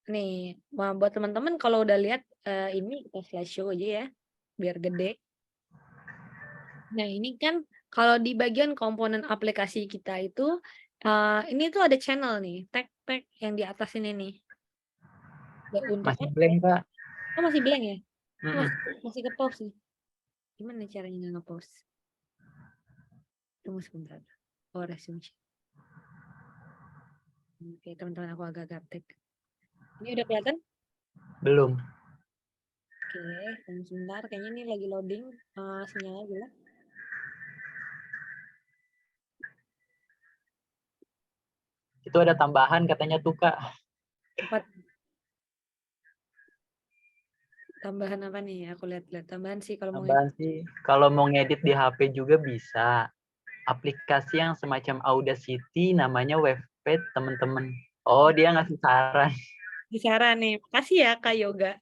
Nih, buat teman-teman kalau udah lihat ini kita slideshow aja ya, biar gede. Nah ini kan kalau di bagian komponen aplikasi kita itu, ini tuh ada channel nih, tag yang di atas ini nih. Masih blank Kak. Oh masih blank ya? Masih ke pause nih. Gimana caranya nge-pause? Tunggu sebentar. Oh resume. Oke teman-teman, aku agak gaptek. Ini udah kelihatan? Belum. Oke, tunggu sebentar. Kayaknya ini lagi loading sinyalnya jelek. Itu ada tambahan katanya tuh Kak. Apa tambahan apa nih? Aku lihat-lihat tambahan sih kalau mau Tambahan sih, kalau mau ngedit di HP juga bisa. Aplikasi yang semacam Audacity namanya Wavepad teman-teman. Oh, dia ngasih saran. di saran nih. Makasih ya Kak Yoga.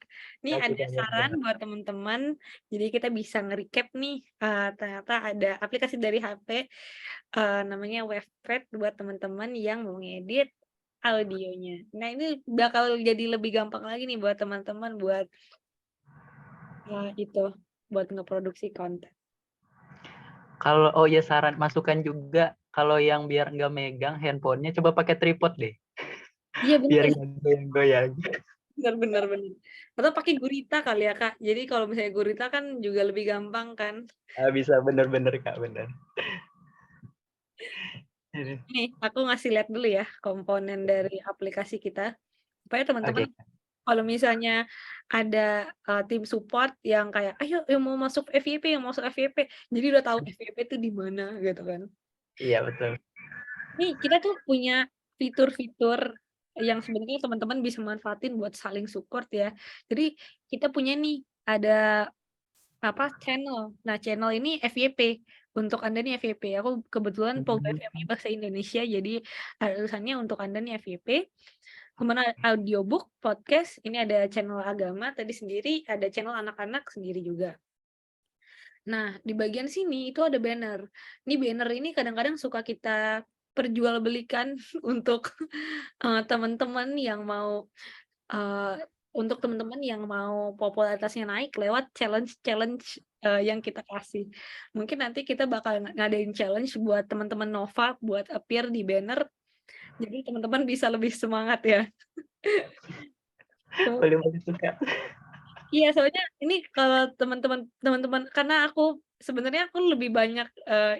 Nih Kasih ada Kak saran Yoga. buat teman-teman. Jadi kita bisa nge-recap nih. Ternyata ada aplikasi dari HP namanya Wavepad buat teman-teman yang mau ngedit audionya. Nah, ini bakal jadi lebih gampang lagi nih buat teman-teman buat buat ngeproduksi konten. Kalau oh ya saran masukan juga kalau yang biar nggak megang handphonenya coba pakai tripod deh. Iya Biar benar. nggak goyang-goyang. Benar. Atau pakai gurita kali ya Kak. Jadi kalau misalnya gurita kan juga lebih gampang kan. Ah, bisa bener-bener Kak, bener. Nih, aku ngasih lihat dulu ya komponen dari aplikasi kita. Supaya teman-teman Oke. kalau misalnya ada tim support yang kayak, ayo yang mau masuk FYP, yang mau masuk FYP. Jadi udah tahu FYP itu di mana gitu kan. Iya betul. Nih, kita tuh punya fitur-fitur yang sebenarnya teman-teman bisa manfaatin buat saling support ya. Jadi kita punya nih ada channel. Nah, channel ini FYP. Untuk Anda nih FYP. Aku kebetulan Pogo FMI Bahasa Indonesia, jadi ada tulisannya untuk Anda nih FYP. Kemudian audiobook, podcast, ini ada channel agama tadi sendiri, ada channel anak-anak sendiri juga. Nah, di bagian sini itu ada banner. Ini banner ini kadang-kadang suka kita perjualbelikan untuk teman-teman yang mau untuk teman-teman yang mau popularitasnya naik lewat challenge-challenge yang kita kasih. Mungkin nanti kita bakal ngadain challenge buat teman-teman Nova buat appear di banner. Jadi teman-teman bisa lebih semangat ya. Boleh suka. Iya, soalnya ini kalau teman-teman karena aku sebenarnya aku lebih banyak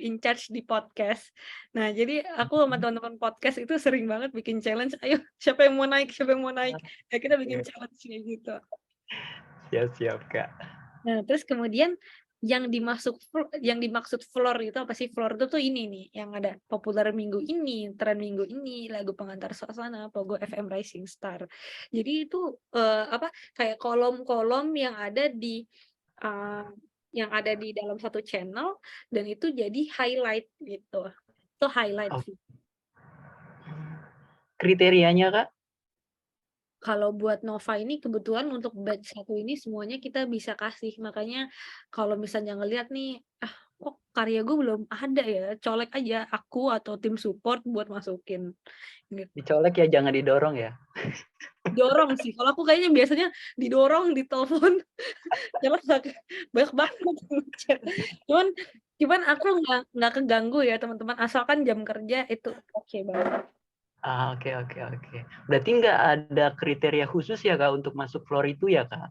in charge di podcast. Nah, jadi aku sama teman-teman podcast itu sering banget bikin challenge, ayo siapa yang mau naik, siapa yang mau naik. Ya kita bikin challenge kayak gitu. Siap Kak. Nah, terus kemudian yang dimaksud floor itu apa sih? Floor itu tuh ini nih, yang ada populer minggu ini, tren minggu ini, lagu pengantar suasana, Pogo FM Rising Star. Jadi itu kayak kolom-kolom yang ada di dalam satu channel dan itu jadi highlight gitu. Itu highlight Oh. sih. Kriterianya Kak? Kalau buat Nova ini kebetulan untuk batch 1 ini semuanya kita bisa kasih. Makanya kalau misalnya ngelihat nih, kok karya gue belum ada ya, colek aja aku atau tim support buat masukin. Gitu. Dicolek ya, jangan didorong ya. Dorong sih. Kalau aku kayaknya biasanya didorong, ditelepon. Karena banyak banget chat. Cuman aku nggak keganggu ya teman-teman. Asalkan jam kerja itu oke banget. Oke. Berarti nggak ada kriteria khusus ya Kak untuk masuk floor itu ya Kak?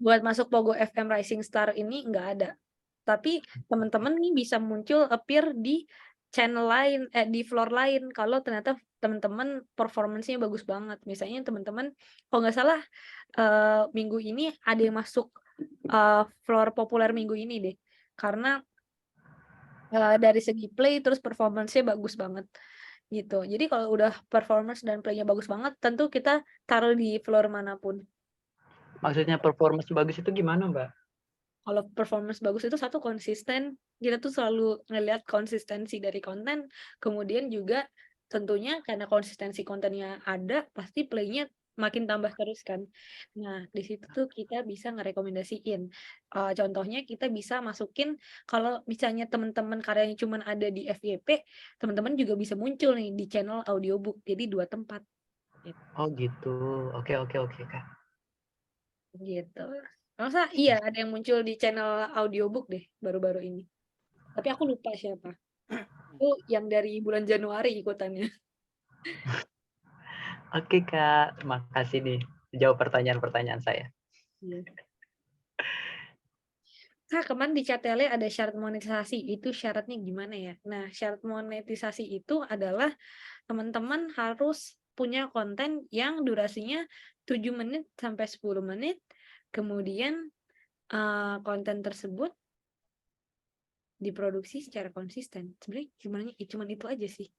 Buat masuk Pogo FM Rising Star ini nggak ada. Tapi teman-teman nih bisa muncul appear di channel lain, di floor lain kalau ternyata teman-teman performance-nya bagus banget. Misalnya teman-teman, kalau nggak salah minggu ini ada yang masuk floor populer minggu ini deh. Karena dari segi play terus performance-nya bagus banget gitu. Jadi kalau udah performance dan play-nya bagus banget, tentu kita taruh di floor manapun. Maksudnya performance bagus itu gimana Mbak? Kalau performance bagus itu satu konsisten, kita tuh selalu ngelihat konsistensi dari konten, kemudian juga tentunya karena konsistensi kontennya ada, pasti play-nya makin tambah terus kan. Nah, di situ tuh kita bisa ngerekomendasiin. Contohnya kita bisa masukin kalau misalnya teman-teman karyanya cuma ada di FYP, teman-teman juga bisa muncul nih di channel audiobook, jadi 2 tempat. Oh gitu. Oke Kak. Gitu. Masa iya ada yang muncul di channel audiobook deh baru-baru ini. Tapi aku lupa siapa. Itu yang dari bulan Januari ikutannya. Oke Kak, terima kasih nih jawab pertanyaan-pertanyaan saya. Iya. Kak, kemarin di Catele ada syarat monetisasi. Itu syaratnya gimana ya? Nah, syarat monetisasi itu adalah teman-teman harus punya konten yang durasinya 7 menit sampai 10 menit, kemudian konten tersebut diproduksi secara konsisten. Sebenarnya cuman itu aja sih.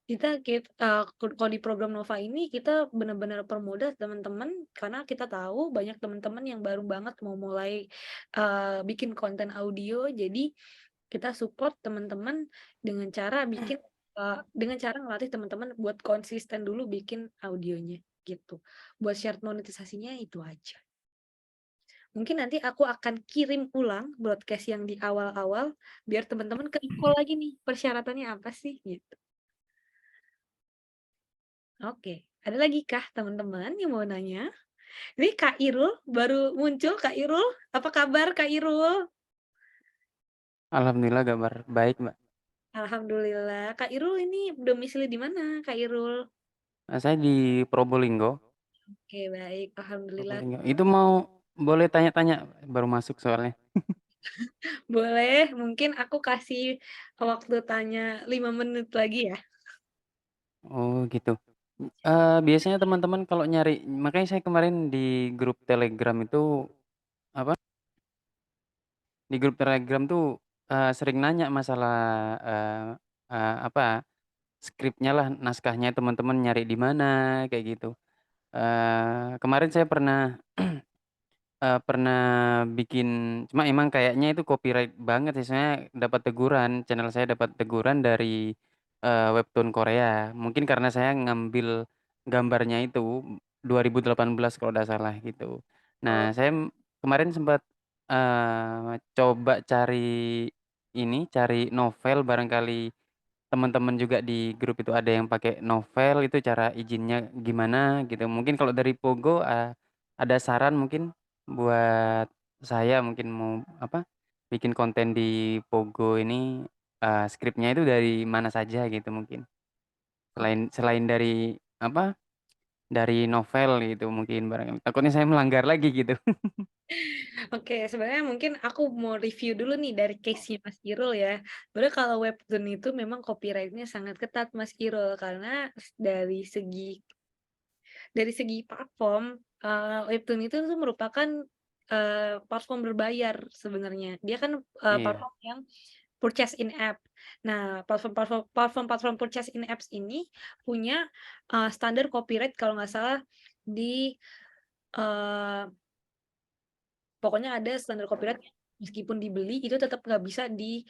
Kalau di program Nova ini kita benar-benar permudah teman-teman, karena kita tahu banyak teman-teman yang baru banget mau mulai bikin konten audio, jadi kita support teman-teman dengan cara ngelatih teman-teman buat konsisten dulu bikin audionya gitu. Buat syarat monetisasinya itu aja. Mungkin nanti aku akan kirim ulang broadcast yang di awal-awal biar teman-teman ke-recall lagi nih persyaratannya apa sih gitu. Oke, ada lagi kah teman-teman yang mau nanya? Ini Kak Irul baru muncul. Kak Irul, apa kabar Kak Irul? Alhamdulillah kabar baik, Mbak. Alhamdulillah. Kak Irul ini domisili di mana Kak Irul? Saya di Probolinggo. Oke, baik. Alhamdulillah. Probolinggo. Itu boleh tanya-tanya, baru masuk soalnya. Boleh, mungkin aku kasih waktu tanya 5 menit lagi ya. Oh gitu. Biasanya teman-teman kalau nyari, makanya saya kemarin di grup Telegram itu di grup Telegram tuh sering nanya masalah skripnya lah, naskahnya teman-teman nyari di mana kayak gitu. Kemarin saya pernah bikin, cuma emang kayaknya itu copyright banget sih. Saya dapat teguran, channel saya dapat teguran dari webtoon Korea. Mungkin karena saya ngambil gambarnya itu 2018 kalau tidak salah gitu. Nah, saya kemarin sempat coba cari novel, barangkali teman-teman juga di grup itu ada yang pakai novel, itu cara izinnya gimana gitu. Mungkin kalau dari Pogo ada saran mungkin buat saya, mungkin mau bikin konten di Pogo ini, skripnya itu dari mana saja gitu mungkin. Selain dari dari novel gitu mungkin, barangkali. Takutnya saya melanggar lagi gitu. Oke, sebenarnya mungkin aku mau review dulu nih dari case-nya Mas Irul ya. Sebenarnya kalau webtoon itu memang copyright-nya sangat ketat Mas Irul, karena dari segi platform, webtoon itu tuh merupakan platform berbayar sebenarnya. Dia kan Iya. platform yang purchase in app. Nah, platform purchase in apps ini punya standar copyright kalau nggak salah di pokoknya ada standar copyright meskipun dibeli itu tetap nggak bisa di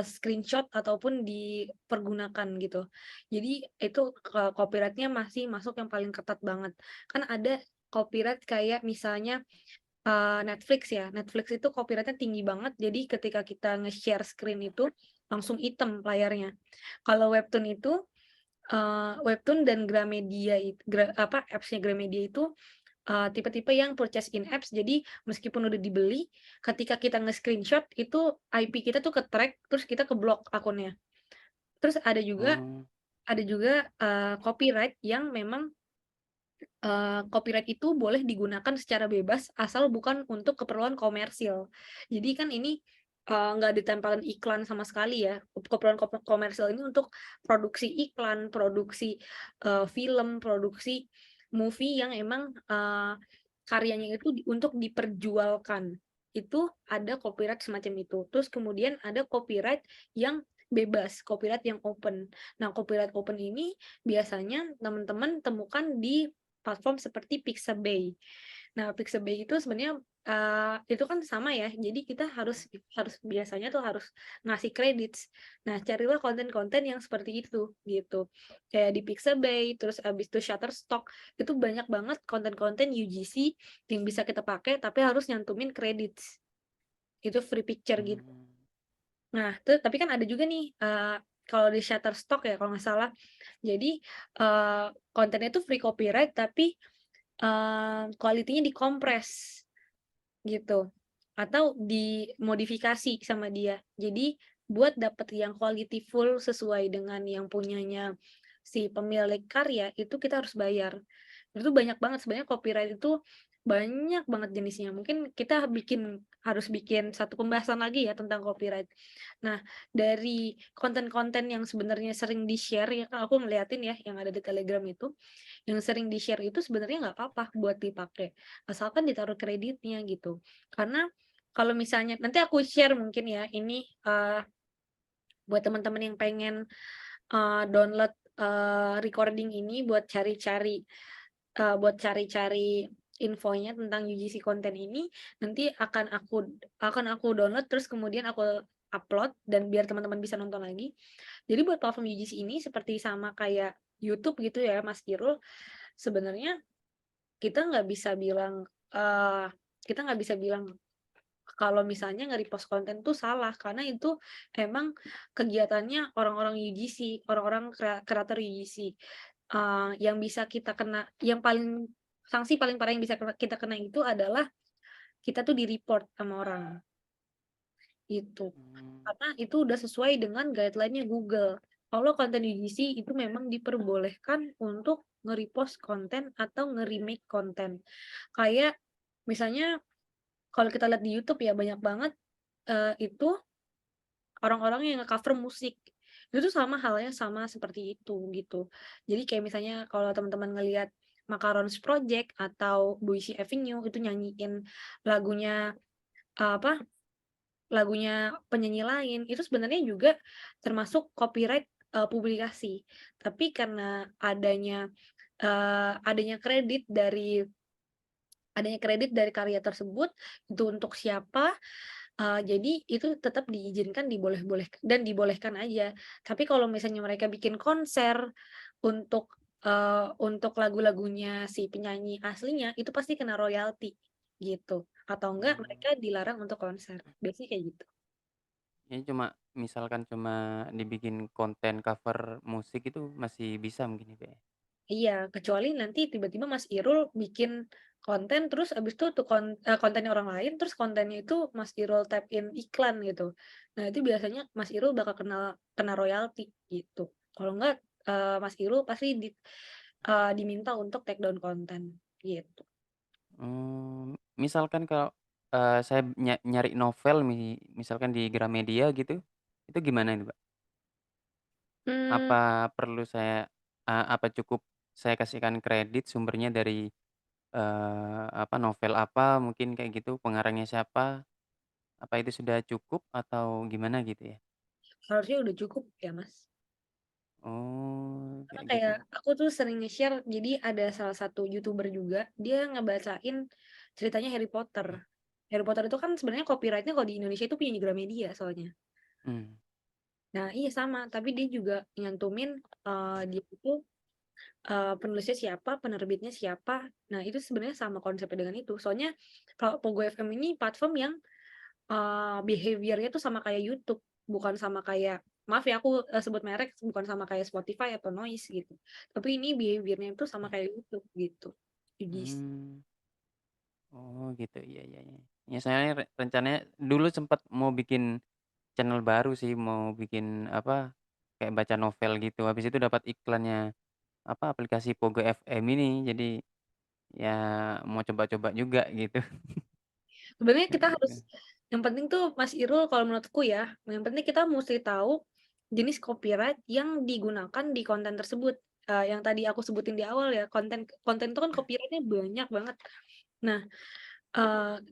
screenshot ataupun dipergunakan gitu. Jadi itu copyright-nya masih masuk yang paling ketat banget. Kan ada copyright kayak misalnya Netflix ya. Netflix itu copyright-nya tinggi banget. Jadi ketika kita nge-share screen itu langsung hitam layarnya. Kalau webtoon itu webtoon dan Gramedia apps-nya Gramedia itu tipe-tipe yang purchase in apps. Jadi meskipun udah dibeli, ketika kita nge-screenshot itu IP kita tuh ke-track, terus kita ke-block akunnya. Terus ada juga copyright yang memang copyright itu boleh digunakan secara bebas asal bukan untuk keperluan komersil. Jadi kan ini nggak ditempelin iklan sama sekali ya. Keperluan komersil ini untuk produksi iklan, produksi film, produksi movie yang emang karyanya itu untuk diperjualkan. Itu ada copyright semacam itu. Terus kemudian ada copyright yang bebas, copyright yang open. Nah, copyright open ini biasanya teman-teman temukan di platform seperti Pixabay. Nah, Pixabay itu sebenarnya itu kan sama ya. Jadi kita harus biasanya tuh harus ngasih kredit. Nah, carilah konten-konten yang seperti itu gitu. Kayak di Pixabay, terus abis itu Shutterstock, itu banyak banget konten-konten UGC yang bisa kita pakai tapi harus nyantumin kredit. Itu free picture gitu. Nah, tapi kan ada juga nih kalau di Shutterstock ya kalau nggak salah. Jadi kontennya itu free copyright tapi kualitinya dikompres gitu atau dimodifikasi sama dia. Jadi buat dapet yang quality full sesuai dengan yang punyanya si pemilik karya itu kita harus bayar. Itu banyak banget sebenarnya copyright itu banyak banget jenisnya. Mungkin kita harus bikin satu pembahasan lagi ya tentang copyright. Nah, dari konten-konten yang sebenarnya sering di-share ya, aku ngeliatin ya yang ada di Telegram itu, yang sering di-share itu sebenarnya nggak apa-apa buat dipakai, asalkan ditaruh kreditnya gitu. Karena kalau misalnya nanti aku share mungkin ya ini buat teman-teman yang pengen download recording ini buat cari-cari infonya tentang UGC konten ini, nanti akan aku download terus kemudian aku upload dan biar teman-teman bisa nonton lagi. Jadi buat platform UGC ini seperti sama kayak YouTube gitu ya Mas Irul, sebenarnya kita nggak bisa bilang kita nggak bisa bilang kalau misalnya nge-repost konten tuh salah, karena itu emang kegiatannya orang-orang UGC, orang-orang kreator UGC. Yang bisa kita kena, sanksi paling parah yang bisa kita kena itu adalah kita tuh di-report sama orang. Itu. Karena itu udah sesuai dengan guideline-nya Google. Kalau konten UGC itu memang diperbolehkan untuk nge-repost konten atau nge-remake konten. Kayak misalnya kalau kita lihat di YouTube ya banyak banget itu orang-orang yang nge-cover musik. Itu tuh sama halnya sama seperti itu gitu. Jadi kayak misalnya kalau teman-teman ngelihat Macarons Project atau Boise Avenue itu nyanyiin lagunya apa? Lagunya penyanyi lain, itu sebenarnya juga termasuk copyright publikasi. Tapi karena adanya kredit dari karya tersebut itu untuk siapa, jadi itu tetap diizinkan, dibolehkan aja. Tapi kalau misalnya mereka bikin konser untuk lagu-lagunya si penyanyi aslinya, itu pasti kena royalti gitu. Atau enggak mereka dilarang untuk konser. Biasanya kayak gitu. Ini misalkan cuma dibikin konten cover musik itu masih bisa mungkin ya, Mbak, ya? Iya, kecuali nanti tiba-tiba Mas Irul bikin konten terus abis itu tuh kontennya orang lain, terus kontennya itu Mas Irul tap in iklan gitu. Nah, itu biasanya Mas Irul bakal kena royalti gitu. Kalau enggak Mas Irul pasti diminta untuk take down konten gitu. Misalkan kalau saya nyari novel misalkan di Gramedia gitu, itu gimana itu, Mbak? Hmm, Apa perlu apa cukup saya kasihkan kredit sumbernya dari apa novel apa mungkin kayak gitu, pengarangnya siapa, apa itu sudah cukup atau gimana gitu ya? harusnya udah cukup ya, Mas. Oh, Karena kayak gitu. kayak aku tuh sering nge-share, jadi ada salah satu YouTuber juga, dia ngebacain ceritanya Harry Potter. Harry Potter itu kan sebenarnya copyright-nya kalau di Indonesia itu punya Gramedia soalnya. Mmm, Nah, iya sama, tapi dia juga nyantumin dia itu penulisnya siapa, penerbitnya siapa. Nah, itu sebenarnya sama konsepnya dengan itu. Soalnya kalau Pogo FM ini platform yang behavior-nya tuh sama kayak YouTube, bukan sama kayak maaf ya aku sebut merek, bukan sama kayak Spotify atau Noise gitu. Tapi ini behavior-nya itu sama kayak YouTube gitu. Jadi mmm. Oh gitu, iya iya iya. Ya saya rencananya dulu sempat mau bikin channel baru sih, mau bikin apa, kayak baca novel gitu, habis itu dapat iklannya, apa, aplikasi Pogo FM ini, jadi ya mau coba-coba juga gitu. sebenarnya Kayak kita gitu. harus yang penting tuh Mas Irul kalau menurutku ya, yang penting kita mesti tahu jenis copyright yang digunakan di konten tersebut. Yang tadi aku sebutin di awal ya, konten itu kan copyright-nya banyak banget. Nah,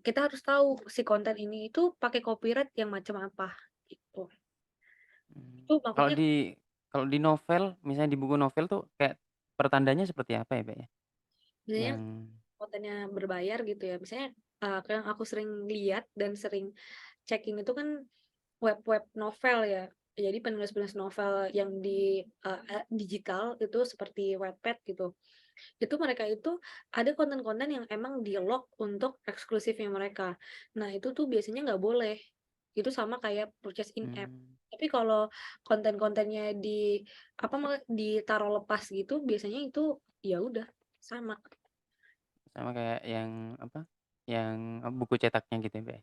kita harus tahu si konten ini itu pakai copyright yang macam apa gitu. Itu Kalau makanya di novel, misalnya di buku novel tuh kayak pertandanya seperti apa ya, Mbak, ya? biasanya Yang kontennya berbayar gitu ya. Misalnya yang aku sering lihat dan sering checking itu kan web-web novel ya. Jadi penulis-penulis novel yang di digital itu seperti Wattpad gitu. Itu mereka itu ada konten-konten yang emang di-lock untuk eksklusifnya mereka. Nah, itu tuh biasanya nggak boleh. Itu sama kayak purchase in app. Tapi kalau konten-kontennya ditaruh lepas gitu, biasanya itu ya udah sama. sama kayak yang apa, yang buku cetaknya gitu ya, Mbak, ya?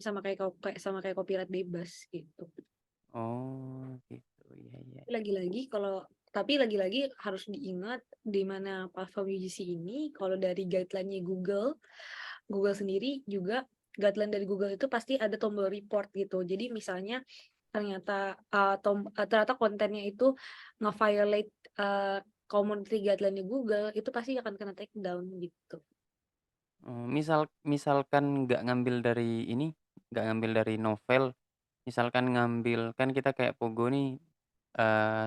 Sama kayak copyright bebas gitu. Oh gitu, iya iya. Lagi-lagi kalau Tapi lagi-lagi harus diingat di mana platform UGC ini kalau dari guideline-nya Google sendiri juga guideline dari Google itu pasti ada tombol report gitu. Jadi misalnya ternyata kontennya itu nge-violate community guideline-nya Google, itu pasti akan kena take down gitu. Misalkan nggak ngambil dari ini, nggak ngambil dari novel, misalkan ngambil kan kita kayak Pogo nih,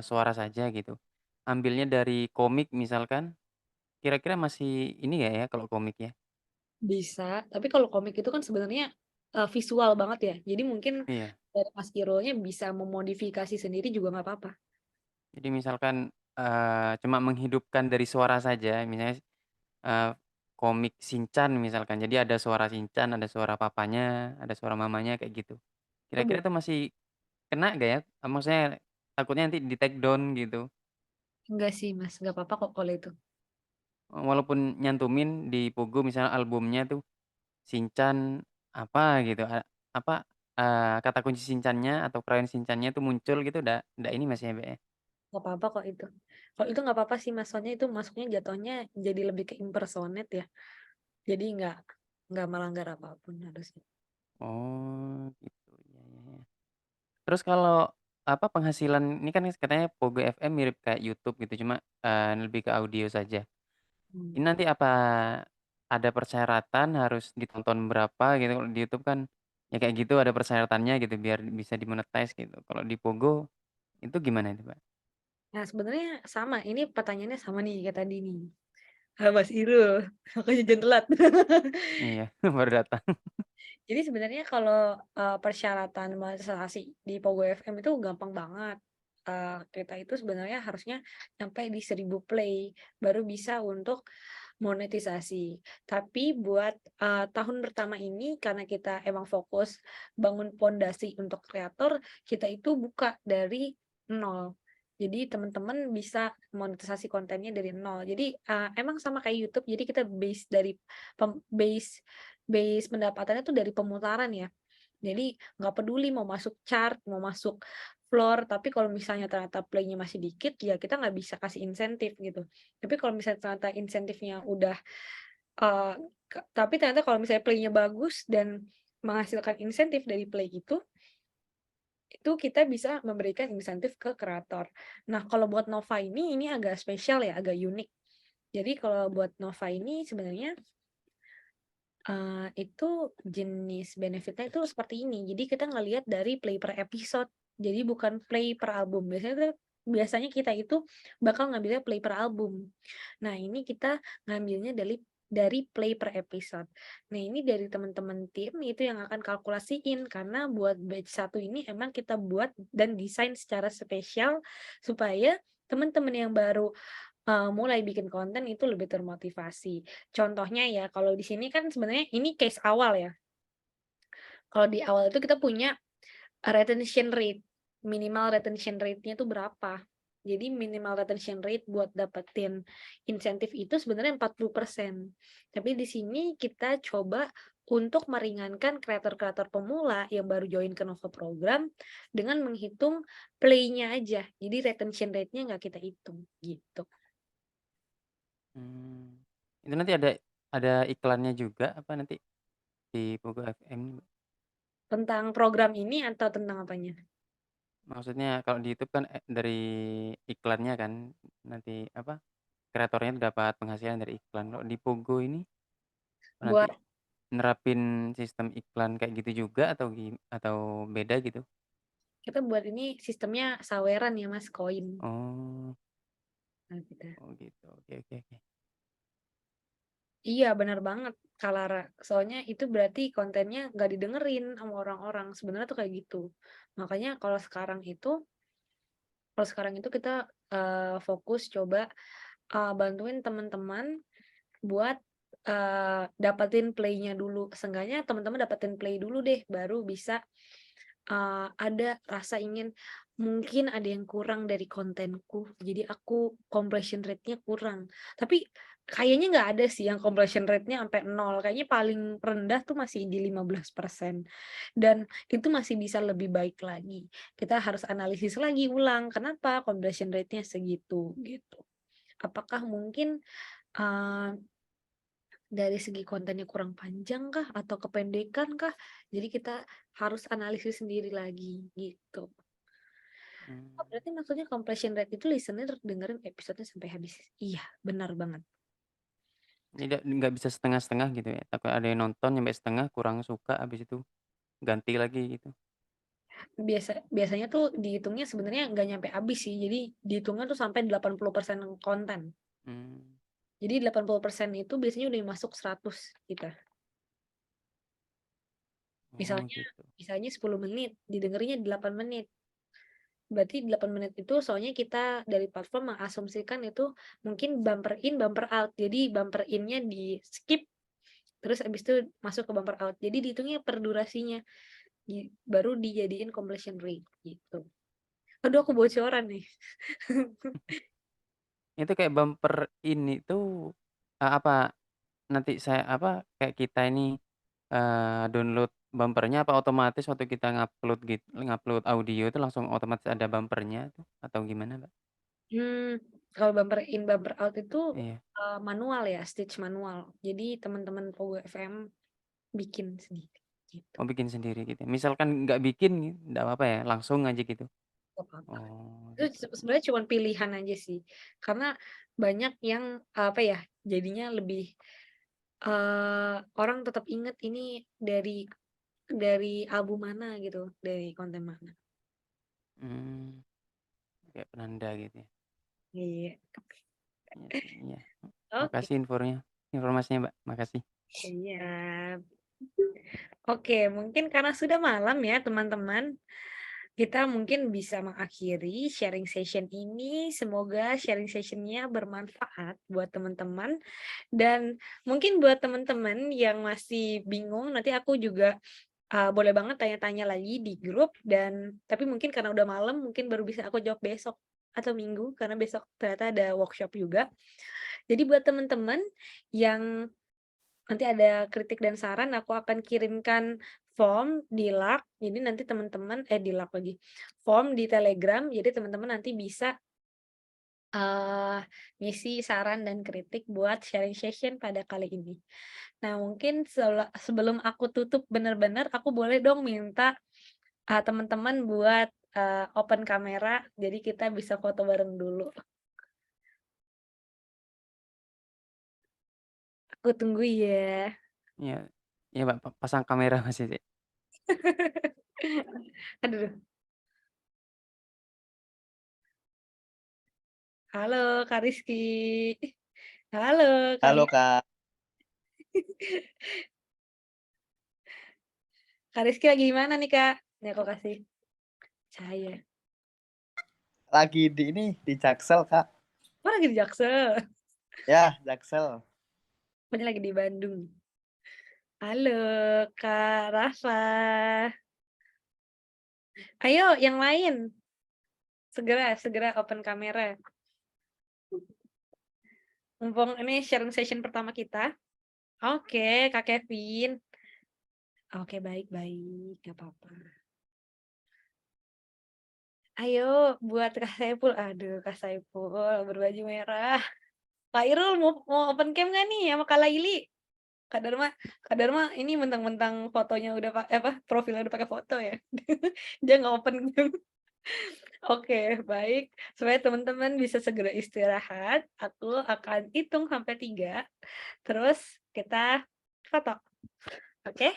suara saja gitu. Ambilnya dari komik misalkan, kira-kira masih ini nggak ya kalau komik ya? Bisa, tapi kalau komik itu kan sebenarnya visual banget ya. Jadi mungkin Iya. dari Mas Irul-nya bisa memodifikasi sendiri juga nggak apa-apa. Jadi misalkan, cuma menghidupkan dari suara saja, misalnya, eee, komik Shinchan misalkan, jadi ada suara Shinchan, ada suara papanya, ada suara mamanya, kayak gitu. Itu Kira-kira itu masih kena nggak ya? Maksudnya takutnya nanti di-take down gitu, enggak sih Mas, nggak apa-apa kok kalau itu. walaupun nyantumin di Pogo misalnya albumnya tuh Shinchan apa gitu, apa, kata kunci Shinchan-nya atau perayaan Shinchan-nya tuh muncul gitu, ndak ini Mas ya, Mbak, ya? Nggak apa-apa kok itu. Kalau itu nggak apa-apa sih Mas, soalnya itu masuknya jatuhnya jadi lebih ke impersonate ya. Jadi nggak melanggar apapun harusnya. Oh gitu, iya iya iya. Terus kalau, apa, penghasilan ini kan katanya Pogo FM mirip kayak YouTube gitu, cuma, lebih ke audio saja. Hmm. Ini nanti apa ada persyaratan harus ditonton berapa gitu, kalau di YouTube kan ya kayak gitu ada persyaratannya gitu biar bisa di-monetize gitu. Kalau di Pogo itu gimana itu, Mbak? Nah sebenarnya sama, ini pertanyaannya sama nih kayak tadi nih. Mas Irul, makanya jangan telat. Iya, baru datang. Jadi sebenarnya kalau persyaratan monetisasi di Pogo FM itu gampang banget. Kita itu sebenarnya harusnya sampai di 1000 play baru bisa untuk monetisasi. Tapi buat tahun pertama ini karena kita emang fokus bangun pondasi untuk kreator, kita itu buka dari nol. Jadi teman-teman bisa monetisasi kontennya dari nol. Jadi emang sama kayak YouTube. Jadi kita base dari base base pendapatannya tuh dari pemutaran ya. Jadi nggak peduli mau masuk chart, mau masuk floor, tapi kalau misalnya ternyata play-nya masih dikit, ya kita nggak bisa kasih insentif gitu. Tapi kalau misalnya ternyata insentifnya udah, eee, tapi ternyata kalau misalnya play-nya bagus dan menghasilkan insentif dari play itu kita bisa memberikan insentif ke kreator. Nah, kalau buat Nova ini agak spesial ya, agak unik. Jadi kalau buat Nova ini sebenarnya itu jenis benefitnya itu seperti ini. Jadi kita ngelihat dari play per episode. Jadi bukan play per album. Biasanya kita itu bakal ngambilnya play per album. Nah, ini kita ngambilnya dari play per episode. Nah, ini dari teman-teman tim itu yang akan kalkulasiin karena buat batch 1 ini emang kita buat dan desain secara spesial supaya teman-teman yang baru mulai bikin konten itu lebih termotivasi. Contohnya ya, kalau di sini kan sebenarnya ini case awal ya. Kalau di awal itu kita punya retention rate, minimal retention rate-nya itu berapa. Jadi minimal retention rate buat dapetin insentif itu sebenarnya 40%. Tapi di sini kita coba untuk meringankan kreator-kreator pemula yang baru join ke Nova program dengan menghitung play-nya aja. Jadi retention rate-nya nggak kita hitung gitu. Itu nanti ada iklannya juga apa nanti di Pogo FM? Tentang program ini atau tentang apanya? Maksudnya kalau di YouTube kan, dari iklannya kan nanti apa, kreatornya dapat penghasilan dari iklan. Kalau di Pogo ini nanti Buat nerapin sistem iklan kayak gitu juga atau beda gitu? kita buat ini sistemnya saweran ya Mas, koin. Oh Nah, kita. oh gitu, oke oke oke. Iya benar banget Kak Lara. Soalnya itu berarti kontennya nggak didengerin sama orang-orang. Sebenarnya tuh kayak gitu. Makanya kalau sekarang itu kita fokus coba bantuin teman-teman buat dapetin play-nya dulu. Seenggaknya teman-teman dapetin play dulu deh, baru bisa ada rasa ingin, mungkin ada yang kurang dari kontenku, jadi aku completion rate-nya kurang. Tapi kayaknya nggak ada sih yang completion rate-nya sampai 0, kayaknya paling rendah tuh masih di 15%. Dan itu masih bisa lebih baik lagi. Kita harus analisis lagi ulang, kenapa completion rate-nya segitu, gitu. Apakah mungkin dari segi kontennya kurang panjang kah atau kependekan kah? Jadi kita harus analisis sendiri lagi, gitu. Oh, berarti maksudnya completion rate itu listener dengerin episodenya sampai habis. Iya, benar banget. Nggak bisa setengah-setengah gitu ya. Takut ada yang nonton sampai setengah kurang suka, habis itu ganti lagi gitu. Biasanya tuh dihitungnya sebenarnya nggak nyampe habis sih. Jadi dihitungnya tuh sampai 80% konten. Jadi 80% itu biasanya udah masuk 100 kita. Misalnya Gitu. 10 menit, didengerinya 8 menit. Berarti 8 menit itu soalnya kita dari platform mengasumsikan itu mungkin bumper in, bumper out. Jadi bumper in-nya di skip, terus abis itu masuk ke bumper out. Jadi dihitungnya per durasinya, baru dijadiin completion rate gitu. Aduh, aku bocoran nih. Itu kayak bumper ini tuh apa nanti saya kayak kita ini download bumpernya apa otomatis waktu kita ngupload audio itu langsung otomatis ada bumpernya tuh atau gimana, Mbak? Kalau bumper in, bumper out itu Iya. manual ya, stitch manual. Jadi teman-teman Pogo FM bikin sendiri. Gitu. Oh, bikin sendiri gitu. Misalkan nggak bikin, nggak apa-apa ya, langsung aja gitu. Gak apa-apa. Oh, Itu sebenarnya cuma pilihan aja sih. Karena banyak yang jadinya lebih orang tetap inget ini dari album mana gitu, dari konten mana. Kayak penanda gitu ya. Iya. Iya. Oke. Makasih informasinya, Mbak. Makasih. Iya. Oke, mungkin karena sudah malam ya teman-teman, kita mungkin bisa mengakhiri sharing session ini. Semoga sharing sessionnya bermanfaat buat teman-teman. Dan mungkin buat teman-teman yang masih bingung, nanti aku juga boleh banget tanya-tanya lagi di grup. Tapi mungkin karena udah malam, mungkin baru bisa aku jawab besok atau minggu, karena besok ternyata ada workshop juga. Jadi buat teman-teman yang nanti ada kritik dan saran, aku akan kirimkan form di LAK. Jadi nanti teman-teman di LAK lagi. Form di Telegram. Jadi teman-teman nanti bisa ngisi saran dan kritik buat sharing session pada kali ini. Nah, mungkin sebelum aku tutup benar-benar, aku boleh dong minta teman-teman buat open kamera. Jadi kita bisa foto bareng dulu. Aku tunggu ya. Iya. Iya, Mbak, pasang kamera masih sih. Aduh. Halo Kak Rizky. Halo Kak. Halo, Kak. Kak Rizky lagi di mana nih, Kak? Nih aku kasih cahaya. Lagi di Jaksel, Kak. Oh, lagi di Jaksel. Ya, Jaksel. Pokoknya lagi di Bandung. Halo Kak Rafa. Ayo yang lain. Segera open kamera. Mumpung ini sharing session pertama kita. Oke, Kak Kevin. Oke, baik-baik. Gak apa-apa. Ayo buat Kak Saiful. Aduh, Kak Saiful berbaju merah. Kak Irul mau open cam nggak nih sama Kak Laili? Kak Dharma ini mentang-mentang fotonya udah profilnya udah pakai foto ya. Dia nggak open cam. Oke, baik. Supaya teman-teman bisa segera istirahat, aku akan hitung sampai 3. Terus kita foto. Oke?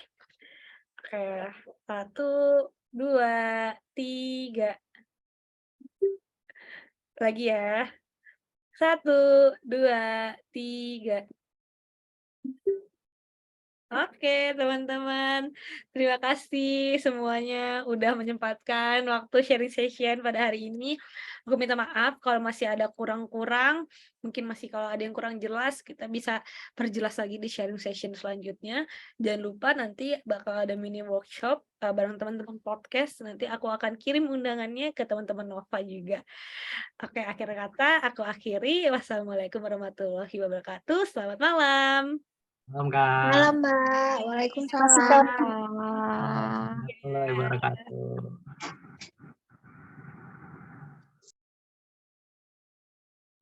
Oke. 1, 2, 3. Lagi ya. 1, 2, 3. Oke, teman-teman. Terima kasih semuanya udah menyempatkan waktu sharing session pada hari ini. Aku minta maaf kalau masih ada kurang-kurang. Mungkin masih kalau ada yang kurang jelas, kita bisa perjelas lagi di sharing session selanjutnya. Jangan lupa nanti bakal ada mini workshop bareng teman-teman podcast. Nanti aku akan kirim undangannya ke teman-teman Nova juga. Oke, akhir kata aku akhiri. Wassalamualaikum warahmatullahi wabarakatuh. Selamat malam. Malam Kak. Malam, Mbak. Terima kasih, Waalaikumsalam. Kak. Warahmatullahi wabarakatuh.